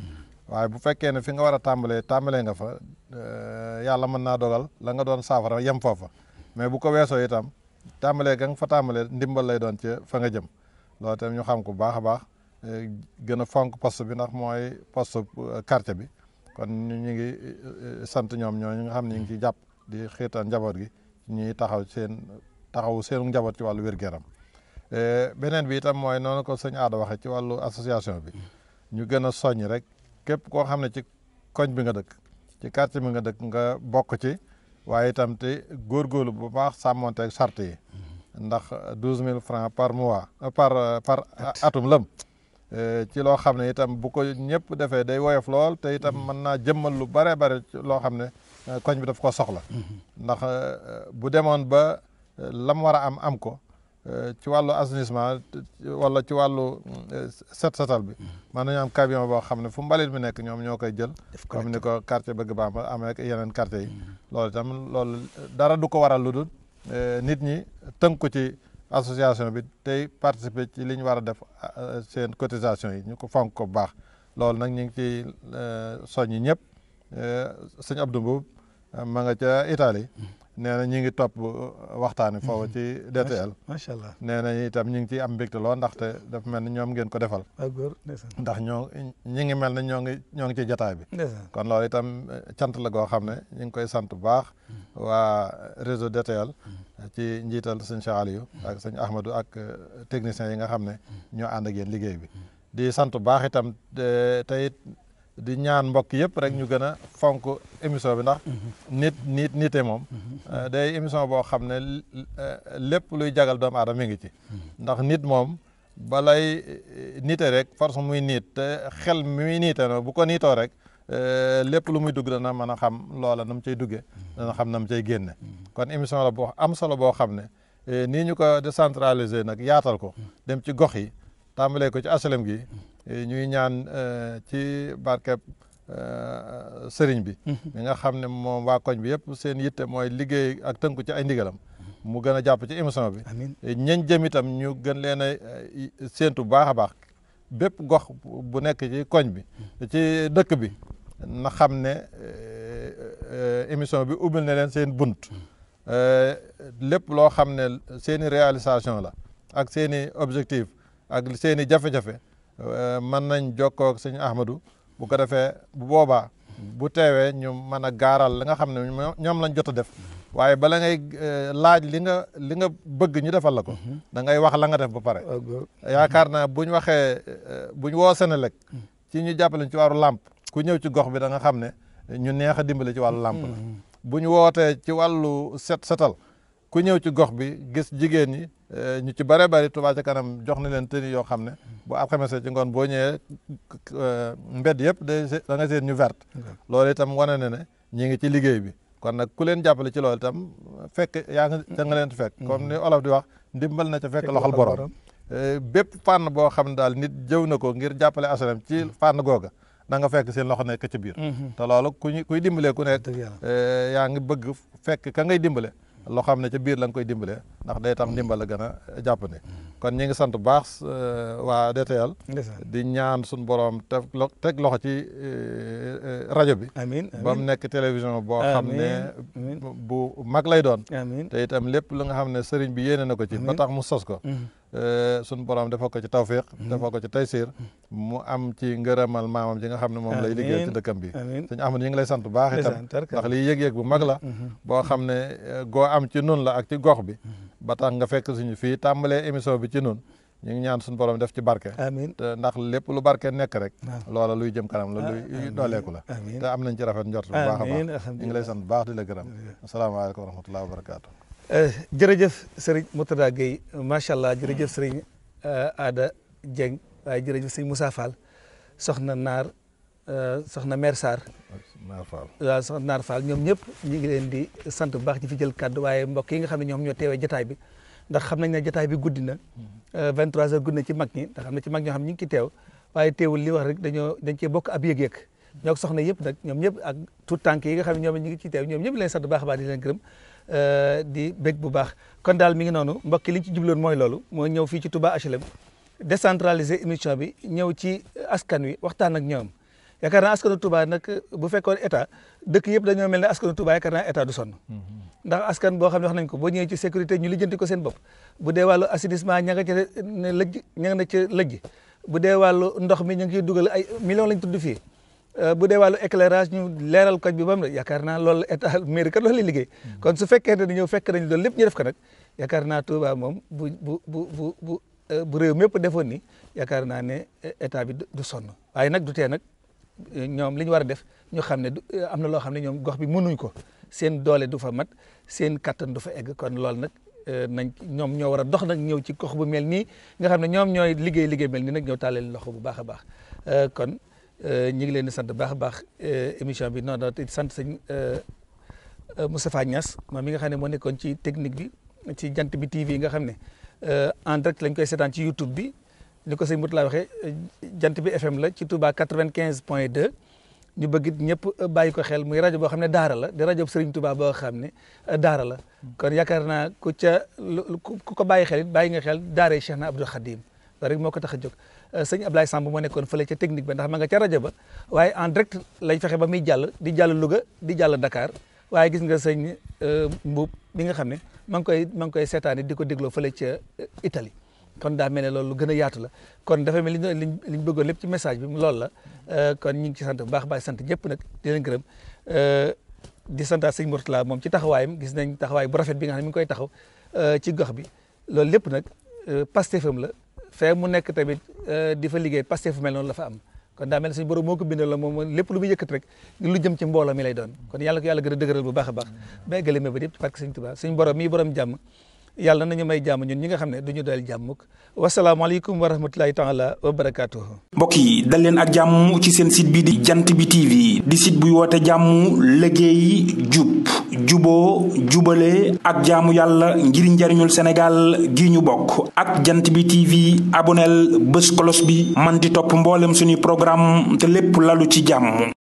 waaye bu fekkee ne fi nga war a tàmbalee nga fa yàlla mën naa dogal la nga doon saafara yem foofa mais bu ko weesoo itam tàmbalee ga nga fa tàmbalee ndimbal lay doon ci fa nga jëm loolu itam ñu xam ko bu baax a baax gën a fonk poste bi ndax mooy poste quartier bi kon ñu ngi sant ñoom ñooñu nga xam ne ñu ngi ciy jàpp di xiirtal njaboot gi ñuy taxawu seenu njaboot ci wàllu wér-gu-yaram beneen bi itam mooy noonu ko sëñ Ada waxee ci wàllu association bi ñu gën a soññ rek képp koo xam ne ci koñ bi nga dëkk ci quartier bi nga dëkk nga bokk ci waaye itam te góorgóorlu bu baax sàmmonteeg sart yi ndax 12 000 francs par mois par atum lëm ci loo xam ne itam bu ko ñëpp defee day woyof lool te itam mën naa jëmmal lu bare bare loo xam ne koñ bi daf ko soxla ndax bu demoon ba lam war a am ko ci wàllu assainissement wala ci wàllu setal bi man nañu am camion boo xam ne fu mbalit mi nekk ñoom ñoo koy jël comme ni ko quartier bëgg ba am ak yeneen quartier yi loolu itam loolu dara du ko waral lu dul nit ñi tënku ci association bi tey participer ci li ñu war a def seen cotisation yi ñu ko fonk ko bu baax loolu nag ñu ngi ciy soññi ñëpp sëñ Abdou Mboub ma nga ca Italie nee na ñu ngi topp waxtaani foofu ci DTL macha allah nee na itam ñu ngi ciy am mbégte lool ndaxte dafa mel ni ñoom ngeen ko defal ndax ñi ngi mel ne ñoo ngi ci jataay bi kon loolu itam cant la goo xam ne ñu ngi koy sant bu baax waa réseau DTL ci njiital sëñ Cheikh Aliou ak sëñ Ahmadou ak techniciens yi nga xam ne ñoo ànd ak yéen liggéey bi di sant bu baax itam tey di ñaan mbokk yëpp rek ñu gën a fonk émission bi ndax nite moom day émission boo xam ne lépp luy jagal doomu aadama mi ngi ci ndax nit moom balay nite rek force muy niit te xel mi muy niite no bu ko niitoo rek lépp lu muy dugg dana mën a xam loola na mu cay duggee dana xam na mu cay génne kon émission la boo am solo boo xam ne nii ñu ko décentraliser nag yaatal ko dem ci gox yi tàmbalee ko ci HLM gi ñuy ñaan ci barkeb sëriñ bi mi nga xam ne moom waa koñ bi yëpp seen yitte mooy liggéey ak tënku ci ay ndigalam mu gën a jàpp ci émission bi ñañ jëm itam ñu gën leen a séentu bu baax a baax bépp gox bu nekk ci koñ bi ci dëkk bi na xam ne émission bi ubbil na leen seen bunt lépp loo xam ne seeni réalisation la ak seeni objectif ak seeni jafe-jafe mën nañ jokkoo ak sëñ Ahmadou bu ko defee bu boobaa bu teewee ñu mën a gaaral li nga xam ne ñoom lañ jot a def waaye bala ngay laaj li nga bëgg ñu defal la ko da ngay wax la nga def ba pare yaakaar naa buñ waxee buñ woo Senelec ci ñu jàppale ci wàllu làmp ku ñëw ci gox bi da nga xam ne ñu neex a dimbale ci wàllu làmp la buñ wootee ci wàllu setal ku ñëw ci gox bi gis jigéen ñi ñu ci bare bari Touba ca kanam jox na leen tenue yoo xam ne bu alxames ci ngoon boo ñëwee mbedd yëpp da nga seen ñu verte loolu itam wane na ne ñi ngi ci liggéey bi kon nag ku leen jàppale ci loolu itam fekk yaa nga leen fekk comme ni olof di wax ndimbal na ca fekk loxol borom bépp fànn boo xam ne daal nit jëw na ko ngir jàppale HLM ci fànn googa da nga fekk seen loxo nekk ci biir te loolu kuy dimbalee ku nekk yaa ngi bëgg fekk ka ngay dimbale loo xam ne ca biir la nga koy dimbalee ndax day tax ndimbal la gën a jàppandi kon ñi ngi sant bu baax waa DTL di ñaan suñu borom teg loxo ci rajo bi ba mu nekk télévision boo xam ne bu mag lay doon te itam lépp lu nga xam ne sëriñ bi yéene na ko ci ba tax mu sos ko suñu borom defal ko ci tawfiq defal ko ci taysir mu am ci ngërëmal maamam ji nga xam ne moom lay liggéey ci dëkkam bi sëñ Ahmad ñi ngi lay sant bu baax itam ndax lii yëg-yëg bu mag la boo xam ne goo am ci nun la ak ci gox bi ba tax nga fekk suñu fii tàmbalee émission bi ci nun ñu ngi ñaan suñu borom def ci barke te ndax lépp lu barke nekk rek loola luy jëm kanam la luy dooleeku la te am nañ ci rafet njort bu baax a baax ñu ngi lay sant bu baax di la gërëm asalaamaaleykum wa rahmatullahi wa barakaatu jërëjëf sëriñ Mourtada Gueye macha allah jërëjëf sëriñ Ada Dieng waaye jërëjëf sëriñ Moussa Fall soxna Mère Sarr waaw soxna Naar Fall ñoom ñëpp ñu ngi leen di sant bu baax ci fi jël kàddu waaye mbokk yi nga xam ne ñoom ñoo teewee jotaay bi ndax xam nañ ne jotaay bi guddi na 23h guddi na ci mag ñi ndax xam ne ci mag ñoo xam ñu ngi ci teew waaye teewul li wax rek dañ cee bokk ab yëg-yëg ñoo soxna yëpp nag ñoom ñëpp ak tout tànk yi nga xam ne ñoom ñu ngi ci teew ñoom ñëpp leen sant bu baax a baax di leen gërëm di bég bu baax kon daal mi ngi noonu mbokk li ñu ci jubloon mooy loolu mooy ñëw fii ci Touba HLM décentraliser émission bi ñëw ci askan wi waxtaan ak ñoom yaakaar naa askanu Touba nag bu fekkoon état dëkk yëpp dañoo mel ne askanu Touba yaakaar naa état du sonn ndax askan boo xam ne wax nañ ko boo ñëwee ci sécurité ñu lijjanti ko seen bopp bu dee wàllu assainissement ña nga ca ne lëjj ña nga na ca lëjj bu dee wàllu ndox mi ñu ngi ciy dugal ay millions lañ tudd fii bu dee wàllu éclairage ñu leeral koñ bi ba mu ne yaakaar naa loolu état mairie kat loolu lay liggéey kon su fekkee ne ñëw fekk nañ loolu lépp ñu def ko nag yaakaar naa Touba moom bu réew mépp defoon ni yaakaar naa ne état bi du sonn waaye nag du tee nag ñoom li ñu war a def ñu xam ne am na loo xam ne ñoom gox bi mënuñ ko seen doole du fa mat seen kattan du fa egg kon loolu nag ñoom ñoo war a dox nag ñëw ci gox bu mel nii nga xam ne ñoom ñooy liggéey mel nii nag ñëw tàllal loxo bu baax a baax kon ñu ngi leen di sant baax a baax émission bi noonu te sant sëñ Moustapha Niass moom mi nga xam ne moo nekkoon ci technique bi ci jant bi TV nga xam ne en direct lañ koy seetaan ci YouTube bi ni ko sëñ Mourtada waxee jant bi FM la ci Touba 95.2 ñu bëgg ñëpp bàyyi ko xel muy rajo boo xam ne daara la di rajo Serigne Touba boo xam ne daara la kon yaakaar naa ku ko bàyyi xel it bàyyi nga xel daaree Cheikh na Abdoul Khadim loolu rek moo ko tax a jóg sëñ Ablaye Samb moo nekkoon fële ca technique ba ndax ma nga ca rajo ba waaye en direct lañ fexe ba muy jàll di jàll Louga di jàll Dakar waaye gis nga sëñ Mbuub bi nga xam ne ma ngi koy seetaani di ko dégloo fële ca Italie kon daa mel ne loolu lu gën a yaatu la kon dafa mel li ñu bëggoon lépp ci message bi loolu la kon ñu ngi ci sant bu baax baax sant ñëpp nag di leen gërëm di santaat sëñ Mourtada moom ci taxawaayam gis nañ taxawaay bu rafet bi nga xam ne mi ngi koy taxaw ci gox bi loolu lépp nag Pastefam la fee mu nekk tamit di fa liggéey Pastef mel noonu la fa am kon daa mel ne suñu borom moo ko bindal la moom lépp lu muy yëkkat rek lu jëm ci mbooloo mi lay doon kon yàlla ko yàlla gën a dëgëral bu baax a baax ba eggale ma ba yëpp ci barke Sëñ Tuubaa suñu borom mii borom jàmm yàlla nañu may jàmm ñun ñi nga xam ne du ñu doyal jàmm wasalaamaaleykum wa rahmatulahi taala wa barakaatuhu. mbokk yi dal leen ak jàmm ci seen site bi di jant bi TV di site buy woote jàmm liggéey jub juboo jubale ak jaamu yàlla ngir njariñul Sénégal gi ñu bokk ak jant bi TV aboneel bés kolos bi man di topp mboolem suñuy programme te lépp lalu ci jàmm.